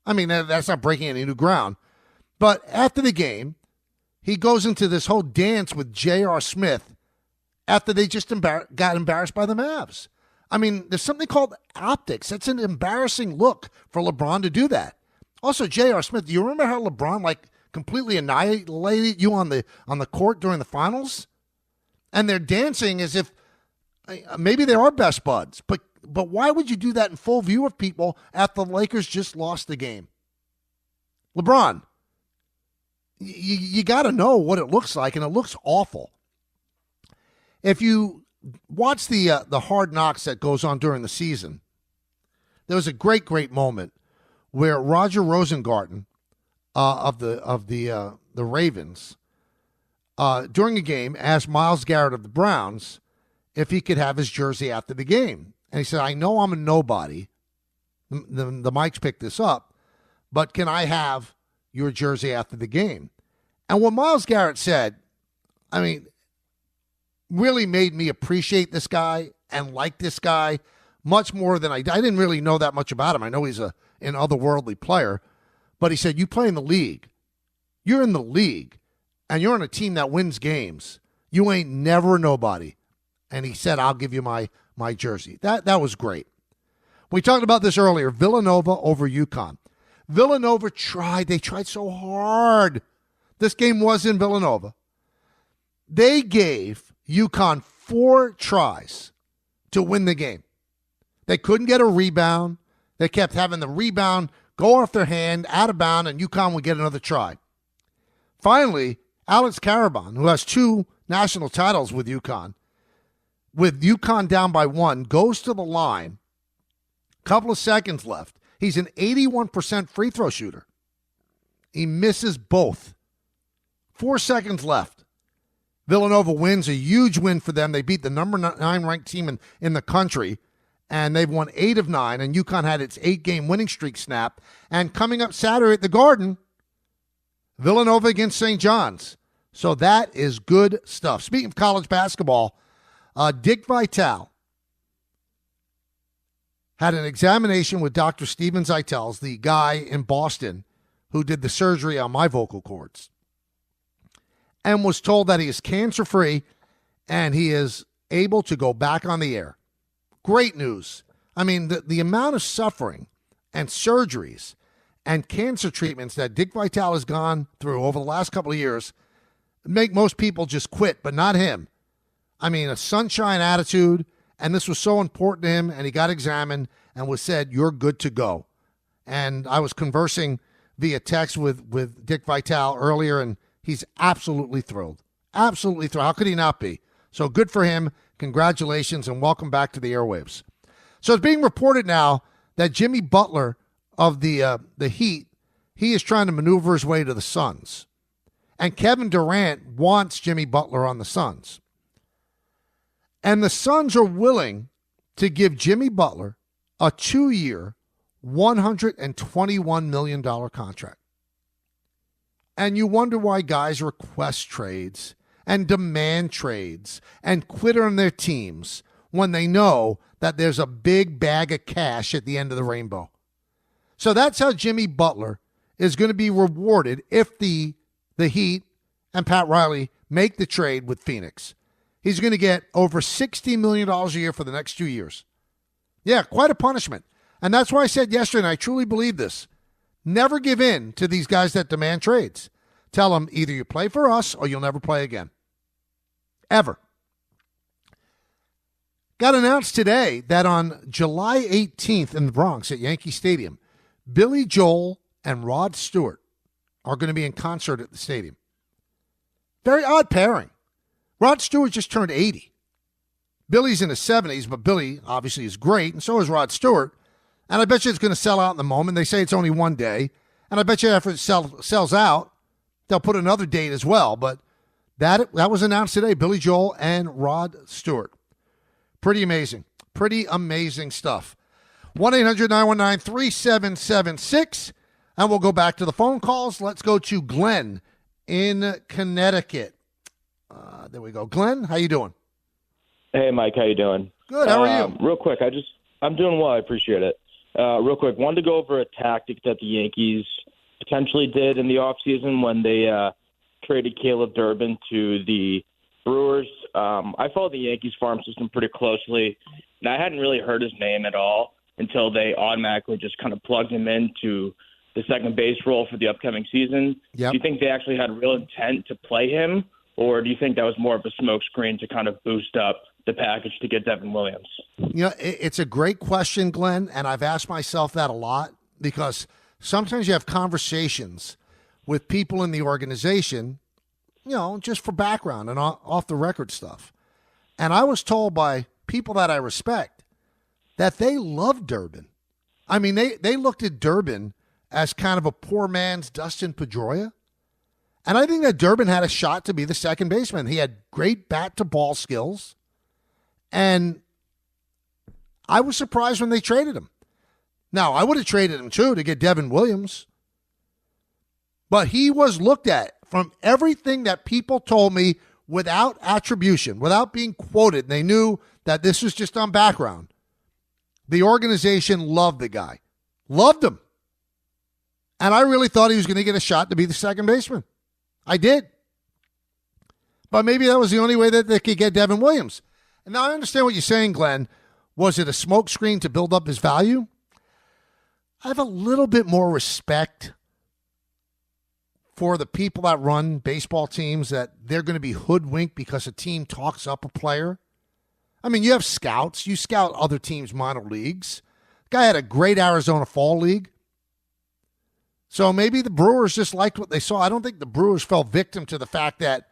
That's not breaking any new ground. But after the game, he goes into this whole dance with J.R. Smith after they just got embarrassed by the Mavs. There's something called optics. That's an embarrassing look for LeBron to do that. Also, J.R. Smith, do you remember how LeBron completely annihilated you on the court during the finals? And they're dancing as if maybe they are best buds. But why would you do that in full view of people after the Lakers just lost the game? LeBron, you got to know what it looks like, and it looks awful. If you watch the Hard Knocks that goes on during the season, there was a great moment where Roger Rosengarten of the Ravens during a game, asked Myles Garrett of the Browns if he could have his jersey after the game. And he said, I know I'm a nobody. The mics picked this up, but can I have your jersey after the game? And what Myles Garrett said, I mean, really made me appreciate this guy and like this guy much more than I didn't really know that much about him. I know he's an otherworldly player, but he said, you play in the league. You're in the league, and you're on a team that wins games. You ain't never a nobody. And he said, I'll give you my jersey. That was great. We talked about this earlier. Villanova over UConn. Villanova tried. They tried so hard. This game was in Villanova. They gave UConn 4 tries to win the game. They couldn't get a rebound. They kept having the rebound go off their hand, out of bound, and UConn would get another try. Finally, Alex Karabon, who has 2 national titles with UConn down by 1, goes to the line. Couple of seconds left. He's an 81% free throw shooter. He misses both. 4 seconds left. Villanova wins, a huge win for them. They beat the number 9 ranked team in the country, and they've won 8 of 9, and UConn had its 8-game winning streak snapped. And coming up Saturday at the Garden, Villanova against St. John's. So that is good stuff. Speaking of college basketball, Dick Vitale had an examination with Dr. Steven Zeitels, the guy in Boston who did the surgery on my vocal cords, and was told that he is cancer-free and he is able to go back on the air. Great news. I mean, the amount of suffering and surgeries and cancer treatments that Dick Vitale has gone through over the last couple of years make most people just quit, but not him. I mean, a sunshine attitude, and this was so important to him, and he got examined and was said, you're good to go. And I was conversing via text with Dick Vitale earlier, and he's absolutely thrilled. Absolutely thrilled. How could he not be? So good for him. Congratulations, and welcome back to the airwaves. So it's being reported now that Jimmy Butler of the Heat, he is trying to maneuver his way to the Suns. And Kevin Durant wants Jimmy Butler on the Suns. And the Suns are willing to give Jimmy Butler a 2-year, $121 million contract. And you wonder why guys request trades and demand trades and quit on their teams when they know that there's a big bag of cash at the end of the rainbow. So that's how Jimmy Butler is going to be rewarded if the Heat and Pat Riley make the trade with Phoenix. He's going to get over $60 million a year for the next 2 years. Yeah, quite a punishment. And that's why I said yesterday, and I truly believe this, never give in to these guys that demand trades. Tell them either you play for us or you'll never play again. Ever. Got announced today that on July 18th in the Bronx at Yankee Stadium, Billy Joel and Rod Stewart are going to be in concert at the stadium. Very odd pairing. Rod Stewart just turned 80. Billy's in his 70s, but Billy obviously is great, and so is Rod Stewart. And I bet you it's going to sell out in the moment. They say it's only one day. And I bet you after it sells out, they'll put another date as well. But that was announced today, Billy Joel and Rod Stewart. Pretty amazing. Pretty amazing stuff. 1-800-919-3776. And we'll go back to the phone calls. Let's go to Glenn in Connecticut. There we go. Glenn, how you doing? Hey, Mike, how you doing? Good. How are you? Real quick, I'm doing well. I appreciate it. Real quick, wanted to go over a tactic that the Yankees potentially did in the offseason when they traded Caleb Durbin to the Brewers. I follow the Yankees farm system pretty closely, and I hadn't really heard his name at all until they automatically just kind of plugged him into the second base role for the upcoming season. Yep. Do you think they actually had real intent to play him, or do you think that was more of a smokescreen to kind of boost up the package to get Devin Williams? You know, it's a great question, Glenn, and I've asked myself that a lot because sometimes you have conversations with people in the organization, you know, just for background and off-the-record stuff. And I was told by people that I respect that they love Durbin. I mean, they looked at Durbin as kind of a poor man's Dustin Pedroia. And I think that Durbin had a shot to be the second baseman. He had great bat-to-ball skills. And I was surprised when they traded him. Now, I would have traded him, too, to get Devin Williams. But he was looked at from everything that people told me without attribution, without being quoted. And they knew that this was just on background. The organization loved the guy. Loved him. And I really thought he was going to get a shot to be the second baseman. I did. But maybe that was the only way that they could get Devin Williams. And now I understand what you're saying, Glenn. Was it a smokescreen to build up his value? I have a little bit more respect for the people that run baseball teams, that they're going to be hoodwinked because a team talks up a player. I mean, you have scouts. You scout other teams' minor leagues. Guy had a great Arizona Fall League. So maybe the Brewers just liked what they saw. I don't think the Brewers fell victim to the fact that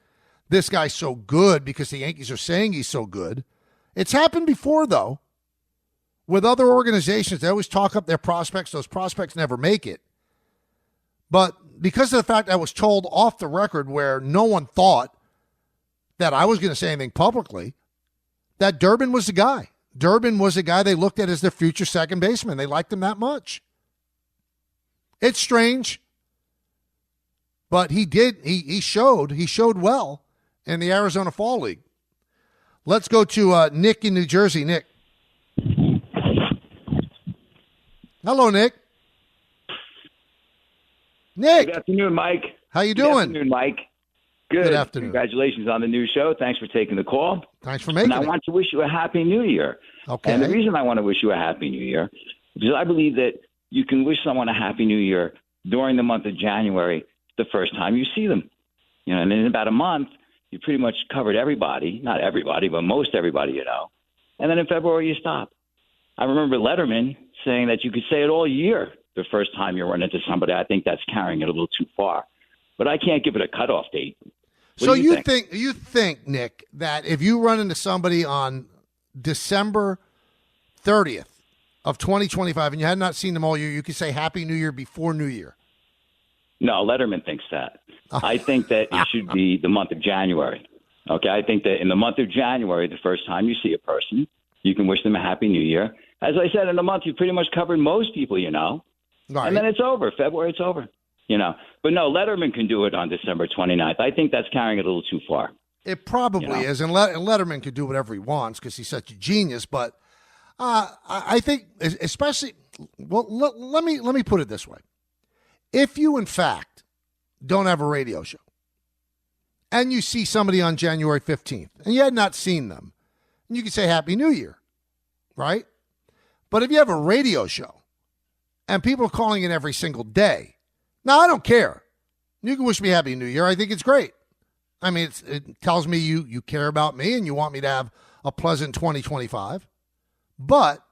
this guy's so good because the Yankees are saying he's so good. It's happened before, though, with other organizations. They always talk up their prospects. Those prospects never make it. But because of the fact I was told off the record where no one thought that I was going to say anything publicly, that Durbin was the guy. Durbin was the guy they looked at as their future second baseman. They liked him that much. It's strange, but he did. He showed well in the Arizona Fall League. Let's go to Nick in New Jersey. Nick. Hello, Nick. Nick. Good afternoon, Mike. How you doing? Good afternoon, Mike. Good afternoon. Congratulations on the new show. Thanks for taking the call. Thanks for making it. And I want to wish you a happy new year. Okay. And the reason I want to wish you a happy new year is because I believe that you can wish someone a happy new year during the month of January, the first time you see them. You know, and in about a month, you pretty much covered everybody, not everybody, but most everybody, you know. And then in February, you stop. I remember Letterman saying that you could say it all year the first time you run into somebody. I think that's carrying it a little too far. But I can't give it a cutoff date. So you think, Nick, that if you run into somebody on December 30th of 2025 and you had not seen them all year, you could say Happy New Year before New Year? No, Letterman thinks that. I think that it should be the month of January. Okay, I think that in the month of January, the first time you see a person, you can wish them a Happy New Year. As I said, in a month, you've pretty much covered most people, you know. Right. And then it's over. February, it's over. You know, but no, Letterman can do it on December 29th. I think that's carrying it a little too far. It probably is, and Letterman can do whatever he wants because he's such a genius. But I think, especially, well, let me put it this way: if you, in fact, don't have a radio show, and you see somebody on January 15th, and you had not seen them, and you can say Happy New Year, right? But if you have a radio show, and people are calling in every single day. Now, I don't care. You can wish me Happy New Year. I think it's great. I mean, it tells me you care about me and you want me to have a pleasant 2025. But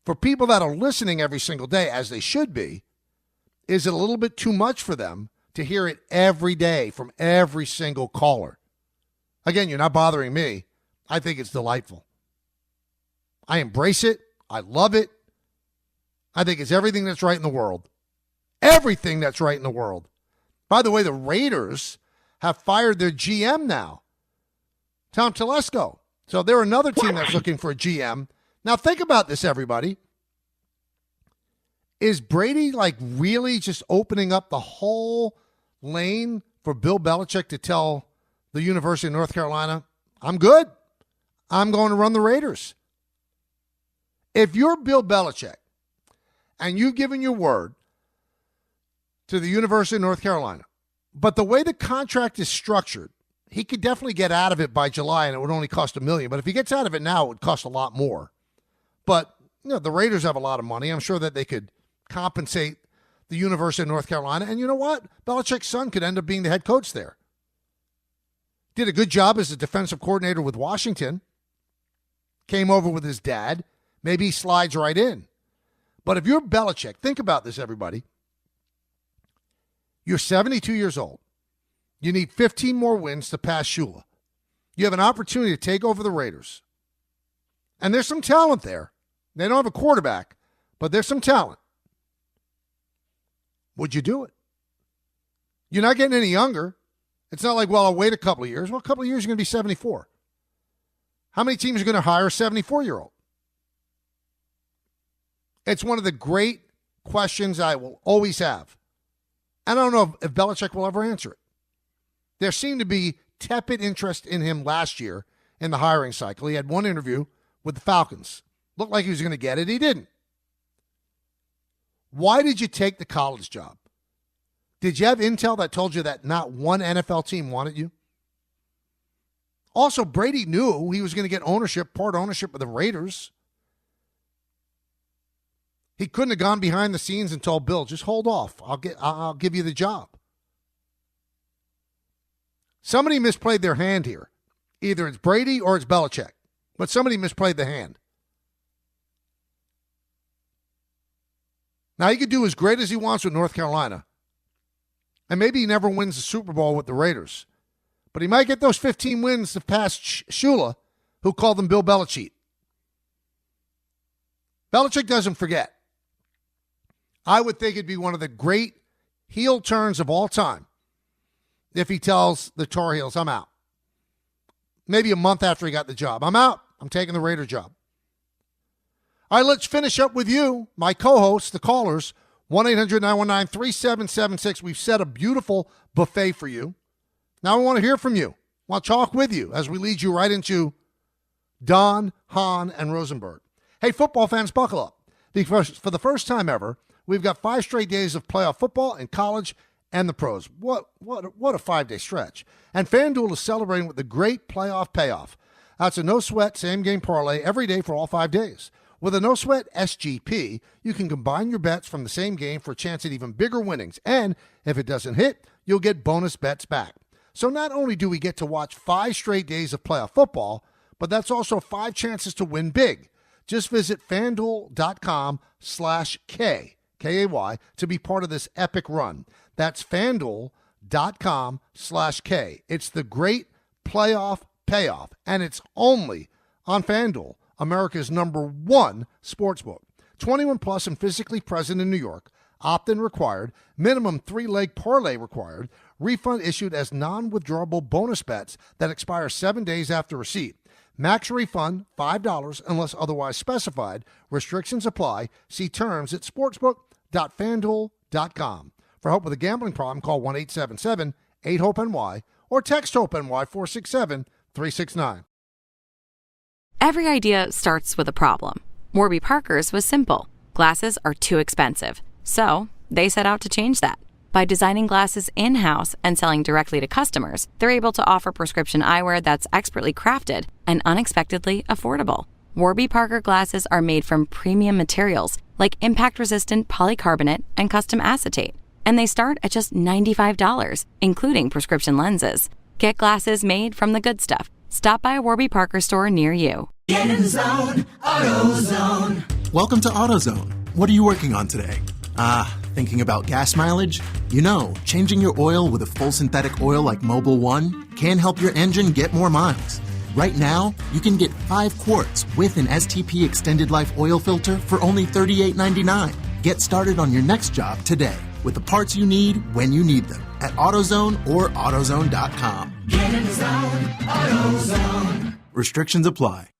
for people that are listening every single day, as they should be, is it a little bit too much for them to hear it every day from every single caller? Again, you're not bothering me. I think it's delightful. I embrace it. I love it. I think it's everything that's right in the world. Everything that's right in the world. By the way, the Raiders have fired their GM now, Tom Telesco. So they're another team that's looking for a GM. Now think about this, everybody. Is Brady really just opening up the whole lane for Bill Belichick to tell the University of North Carolina, I'm good. I'm going to run the Raiders. If you're Bill Belichick and you've given your word to the University of North Carolina, but the way the contract is structured, he could definitely get out of it by July and it would only cost $1 million. But if he gets out of it now, it would cost a lot more. But the Raiders have a lot of money. I'm sure that they could compensate the University of North Carolina. And you know what? Belichick's son could end up being the head coach there. Did a good job as a defensive coordinator with Washington. Came over with his dad. Maybe he slides right in. But if you're Belichick, think about this, everybody. You're 72 years old. You need 15 more wins to pass Shula. You have an opportunity to take over the Raiders. And there's some talent there. They don't have a quarterback, but there's some talent. Would you do it? You're not getting any younger. It's not like, well, I'll wait a couple of years. Well, a couple of years, you're going to be 74. How many teams are going to hire a 74-year-old? It's one of the great questions I will always have. I don't know if Belichick will ever answer it. There seemed to be tepid interest in him last year in the hiring cycle. He had one interview with the Falcons. Looked like he was going to get it. He didn't. Why did you take the college job? Did you have intel that told you that not one NFL team wanted you? Also, Brady knew he was going to get ownership, part ownership of the Raiders. He couldn't have gone behind the scenes and told Bill, just hold off. I'll give you the job. Somebody misplayed their hand here. Either it's Brady or it's Belichick. But somebody misplayed the hand. Now, he could do as great as he wants with North Carolina. And maybe he never wins the Super Bowl with the Raiders. But he might get those 15 wins to pass Shula, who called them Bill Belichick. Belichick doesn't forget. I would think it'd be one of the great heel turns of all time if he tells the Tar Heels, I'm out. Maybe a month after he got the job. I'm out. I'm taking the Raider job. All right, let's finish up with you, my co-hosts, the callers, 1-800-919-3776. We've set a beautiful buffet for you. Now I want to hear from you. I want to talk with you as we lead you right into Don, Hahn, and Rosenberg. Hey, football fans, buckle up. Because for the first time ever, we've got 5 straight days of playoff football in college and the pros. What a 5-day stretch. And FanDuel is celebrating with the great playoff payoff. That's a no-sweat, same-game parlay every day for all 5 days. With a no-sweat SGP, you can combine your bets from the same game for a chance at even bigger winnings. And if it doesn't hit, you'll get bonus bets back. So not only do we get to watch 5 straight days of playoff football, but that's also 5 chances to win big. Just visit FanDuel.com/K, K-A-Y, to be part of this epic run. That's FanDuel.com/K. It's the great playoff payoff, and it's only on FanDuel, America's #1 sportsbook. 21 plus and physically present in New York. Opt-in required. Minimum 3-leg parlay required. Refund issued as non-withdrawable bonus bets that expire 7 days after receipt. Max refund, $5 unless otherwise specified. Restrictions apply. See terms at sportsbook.fanduel.com. For help with a gambling problem, call 1-877-8-HOPE-NY or text HOPE-NY 467-369. Every idea starts with a problem. Warby Parker's was simple. Glasses are too expensive. So they set out to change that. By designing glasses in-house and selling directly to customers, they're able to offer prescription eyewear that's expertly crafted and unexpectedly affordable. Warby Parker glasses are made from premium materials like impact-resistant polycarbonate and custom acetate. And they start at just $95, including prescription lenses. Get glasses made from the good stuff. Stop by a Warby Parker store near you. Get in the zone, AutoZone. Welcome to AutoZone. What are you working on today? Thinking about gas mileage? You know, changing your oil with a full synthetic oil like Mobil 1 can help your engine get more miles. Right now, you can get 5 quarts with an STP Extended Life Oil Filter for only $38.99. Get started on your next job today with the parts you need when you need them at AutoZone or AutoZone.com. Get in the zone, AutoZone. Restrictions apply.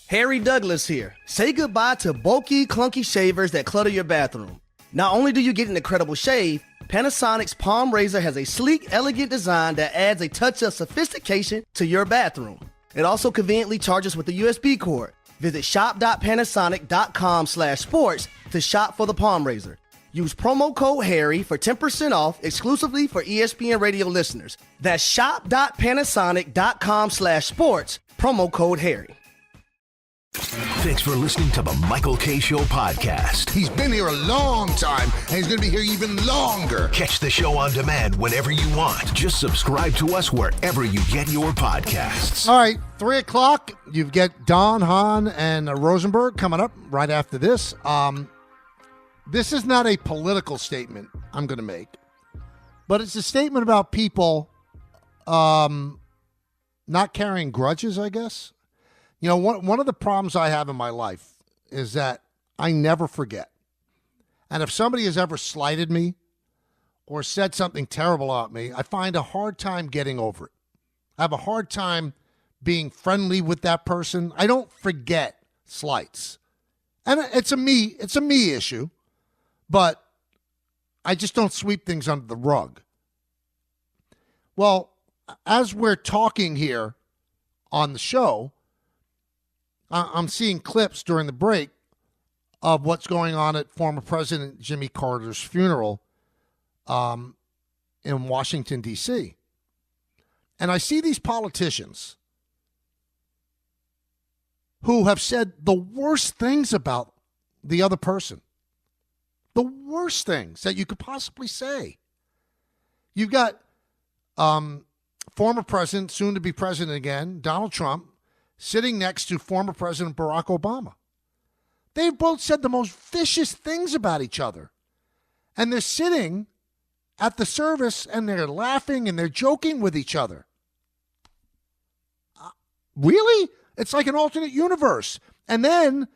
Harry Douglas here. Say goodbye to bulky, clunky shavers that clutter your bathroom. Not only do you get an incredible shave, Panasonic's Palm Razor has a sleek, elegant design that adds a touch of sophistication to your bathroom. It also conveniently charges with a USB cord. Visit shop.panasonic.com/sports to shop for the Palm Razor. Use promo code HARRY for 10% off exclusively for ESPN radio listeners. That's shop.panasonic.com/sports, promo code HARRY. Thanks for listening to the Michael K. Show podcast. He's been here a long time, and he's going to be here even longer. Catch the show on demand whenever you want. Just subscribe to us wherever you get your podcasts. All right, 3 o'clock. You've got Don, Hahn, and Rosenberg coming up right after this. This is not a political statement I'm going to make, but it's a statement about people not carrying grudges, I guess. You know, one of the problems I have in my life is that I never forget. And if somebody has ever slighted me or said something terrible about me, I find a hard time getting over it. I have a hard time being friendly with that person. I don't forget slights. And it's a me issue, but I just don't sweep things under the rug. Well, as we're talking here on the show, I'm seeing clips during the break of what's going on at former President Jimmy Carter's funeral in Washington, D.C. And I see these politicians who have said the worst things about the other person. The worst things that you could possibly say. You've got former president, soon to be president again, Donald Trump, sitting next to former President Barack Obama. They've both said the most vicious things about each other. And they're sitting at the service and they're laughing and they're joking with each other. Really? It's like an alternate universe. And then,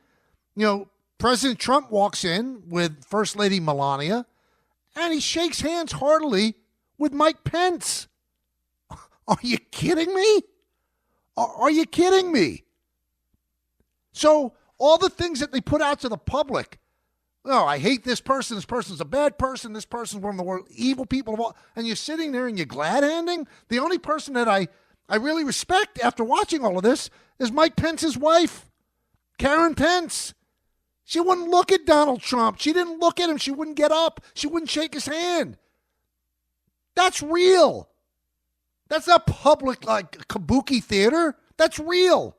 President Trump walks in with First Lady Melania and he shakes hands heartily with Mike Pence. Are you kidding me? Are you kidding me? So all the things that they put out to the public, I hate this person, this person's a bad person, this person's one of the worst evil people of all, and you're sitting there and you're glad-handing? The only person that I really respect after watching all of this is Mike Pence's wife, Karen Pence. She wouldn't look at Donald Trump. She didn't look at him. She wouldn't get up. She wouldn't shake his hand. That's real. That's not public like kabuki theater. That's real.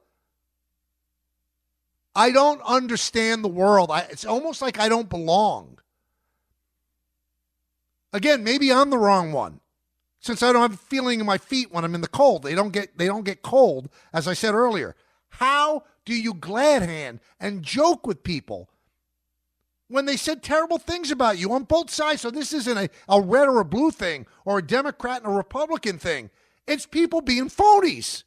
I don't understand the world. It's almost like I don't belong. Again, maybe I'm the wrong one. Since I don't have a feeling in my feet when I'm in the cold. They don't get cold, as I said earlier. How do you glad hand and joke with people when they said terrible things about you on both sides? So this isn't a red or a blue thing or a Democrat and a Republican thing. It's people being phonies.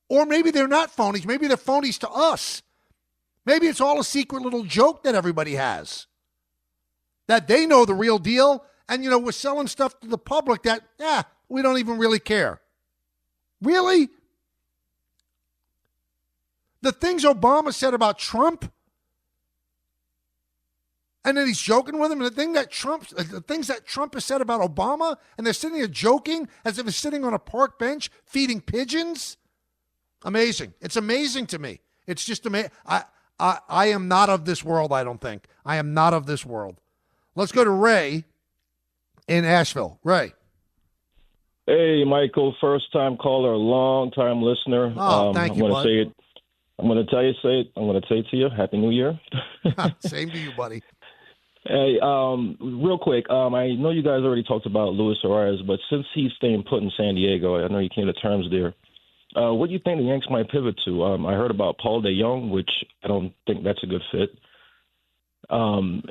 Or maybe they're not phonies. Maybe they're phonies to us. Maybe it's all a secret little joke that everybody has. That they know the real deal. And, we're selling stuff to the public that, we don't even really care. Really? The things Obama said about Trump, and then he's joking with him, and the things that Trump has said about Obama, and they're sitting there joking as if he's sitting on a park bench feeding pigeons. Amazing. It's amazing to me. It's just amazing. I am not of this world, I don't think. I am not of this world. Let's go to Ray in Asheville. Ray. Hey, Michael, first-time caller, long-time listener. Thank you, bud. I'm going to say it to you. Happy New Year. Same to you, buddy. Hey, real quick, I know you guys already talked about Luis Suarez, but since he's staying put in San Diego, I know you came to terms there. What do you think the Yanks might pivot to? I heard about Paul DeJong, which I don't think that's a good fit. He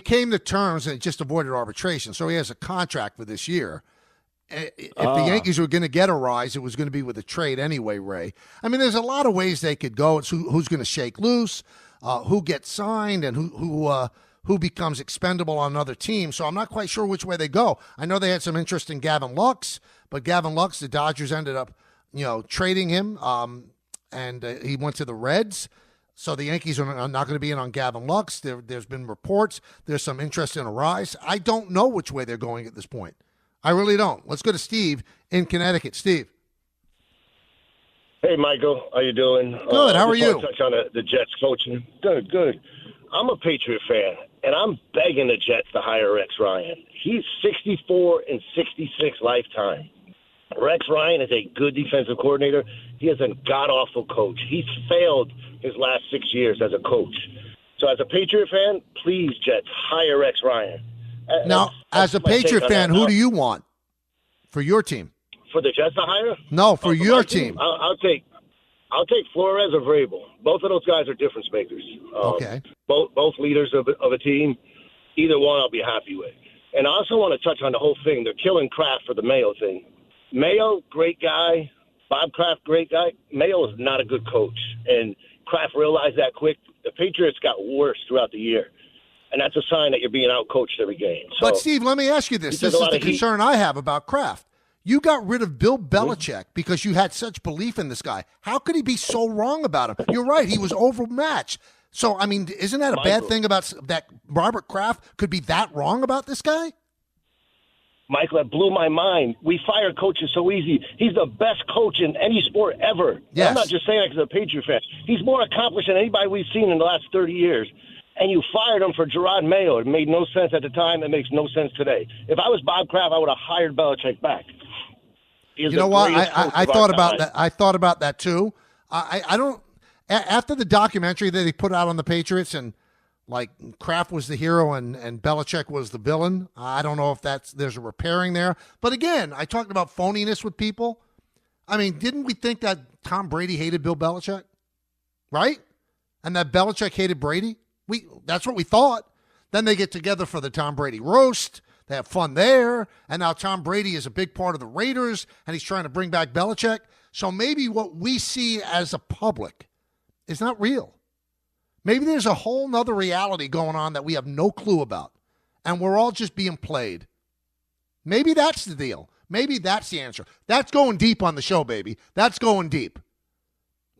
came to terms and just avoided arbitration, so he has a contract for this year. If the Yankees were going to get a rise, it was going to be with a trade anyway, Ray. I mean, there's a lot of ways they could go. It's who's going to shake loose, who gets signed, and who becomes expendable on another team. So I'm not quite sure which way they go. I know they had some interest in Gavin Lux, but Gavin Lux, the Dodgers ended up, trading him, and he went to the Reds. So the Yankees are not going to be in on Gavin Lux. There's been reports. There's some interest in a rise. I don't know which way they're going at this point. I really don't. Let's go to Steve in Connecticut. Steve. Hey, Michael. How you doing? Good. How are you? Touch on the Jets coaching. Good. I'm a Patriot fan, and I'm begging the Jets to hire Rex Ryan. He's 64 and 66 lifetime. Rex Ryan is a good defensive coordinator. He is a god-awful coach. He's failed his last 6 years as a coach. So as a Patriot fan, please, Jets, hire Rex Ryan. Now, as a Patriot fan, who do you want for your team? For the Jets to hire? No, for your team. I'll take Flores or Vrabel. Both of those guys are difference makers. Okay. Both leaders of a team. Either one I'll be happy with. And I also want to touch on the whole thing. They're killing Kraft for the Mayo thing. Mayo, great guy. Bob Kraft, great guy. Mayo is not a good coach. And Kraft realized that quick. The Patriots got worse throughout the year. and that's a sign that you're being outcoached every game. So, but, Steve, let me ask you this. This is the concern I have about Kraft. You got rid of Bill Belichick because you had such belief in this guy. How could he be so wrong about him? You're right. He was overmatched. So, I mean, isn't that a bad thing about that Robert Kraft could be that wrong about this guy? Michael, that blew my mind. We fire coaches so easy. He's the best coach in any sport ever. Yes. I'm not just saying that because I'm a Patriot fan. He's more accomplished than anybody we've seen in the last 30 years. And you fired him for Gerard Mayo. It made no sense at the time. It makes no sense today. If I was Bob Kraft, I would have hired Belichick back. You know what? I thought about that. I thought about that too. I don't. After the documentary that they put out on the Patriots and like Kraft was the hero and Belichick was the villain. I don't know if there's a repairing there. But again, I talked about phoniness with people. I mean, didn't we think that Tom Brady hated Bill Belichick? Right? And that Belichick hated Brady? That's what we thought. Then they get together for the Tom Brady roast. They have fun there. And now Tom Brady is a big part of the Raiders, and he's trying to bring back Belichick. So maybe what we see as a public is not real. Maybe there's a whole nother reality going on that we have no clue about, and we're all just being played. Maybe that's the deal. Maybe that's the answer. That's going deep on the show, baby. That's going deep.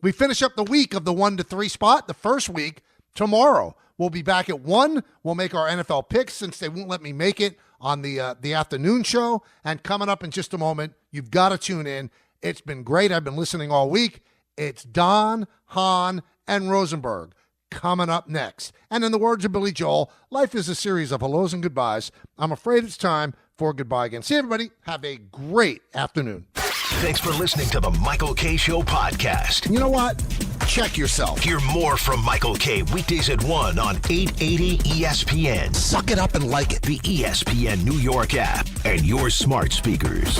We finish up the week of the 1 to 3 spot. The first week, tomorrow. We'll be back at 1. We'll make our NFL picks since they won't let me make it on the afternoon show. And coming up in just a moment, you've got to tune in. It's been great. I've been listening all week. It's Don, Hahn, and Rosenberg coming up next. And in the words of Billy Joel, life is a series of hellos and goodbyes. I'm afraid it's time for goodbye again. See everybody. Have a great afternoon. Thanks for listening to the Michael K. Show podcast. You know what? Check yourself. Hear more from Michael K. weekdays at 1 on 880 ESPN. Suck it up and like it. The ESPN New York app and your smart speakers.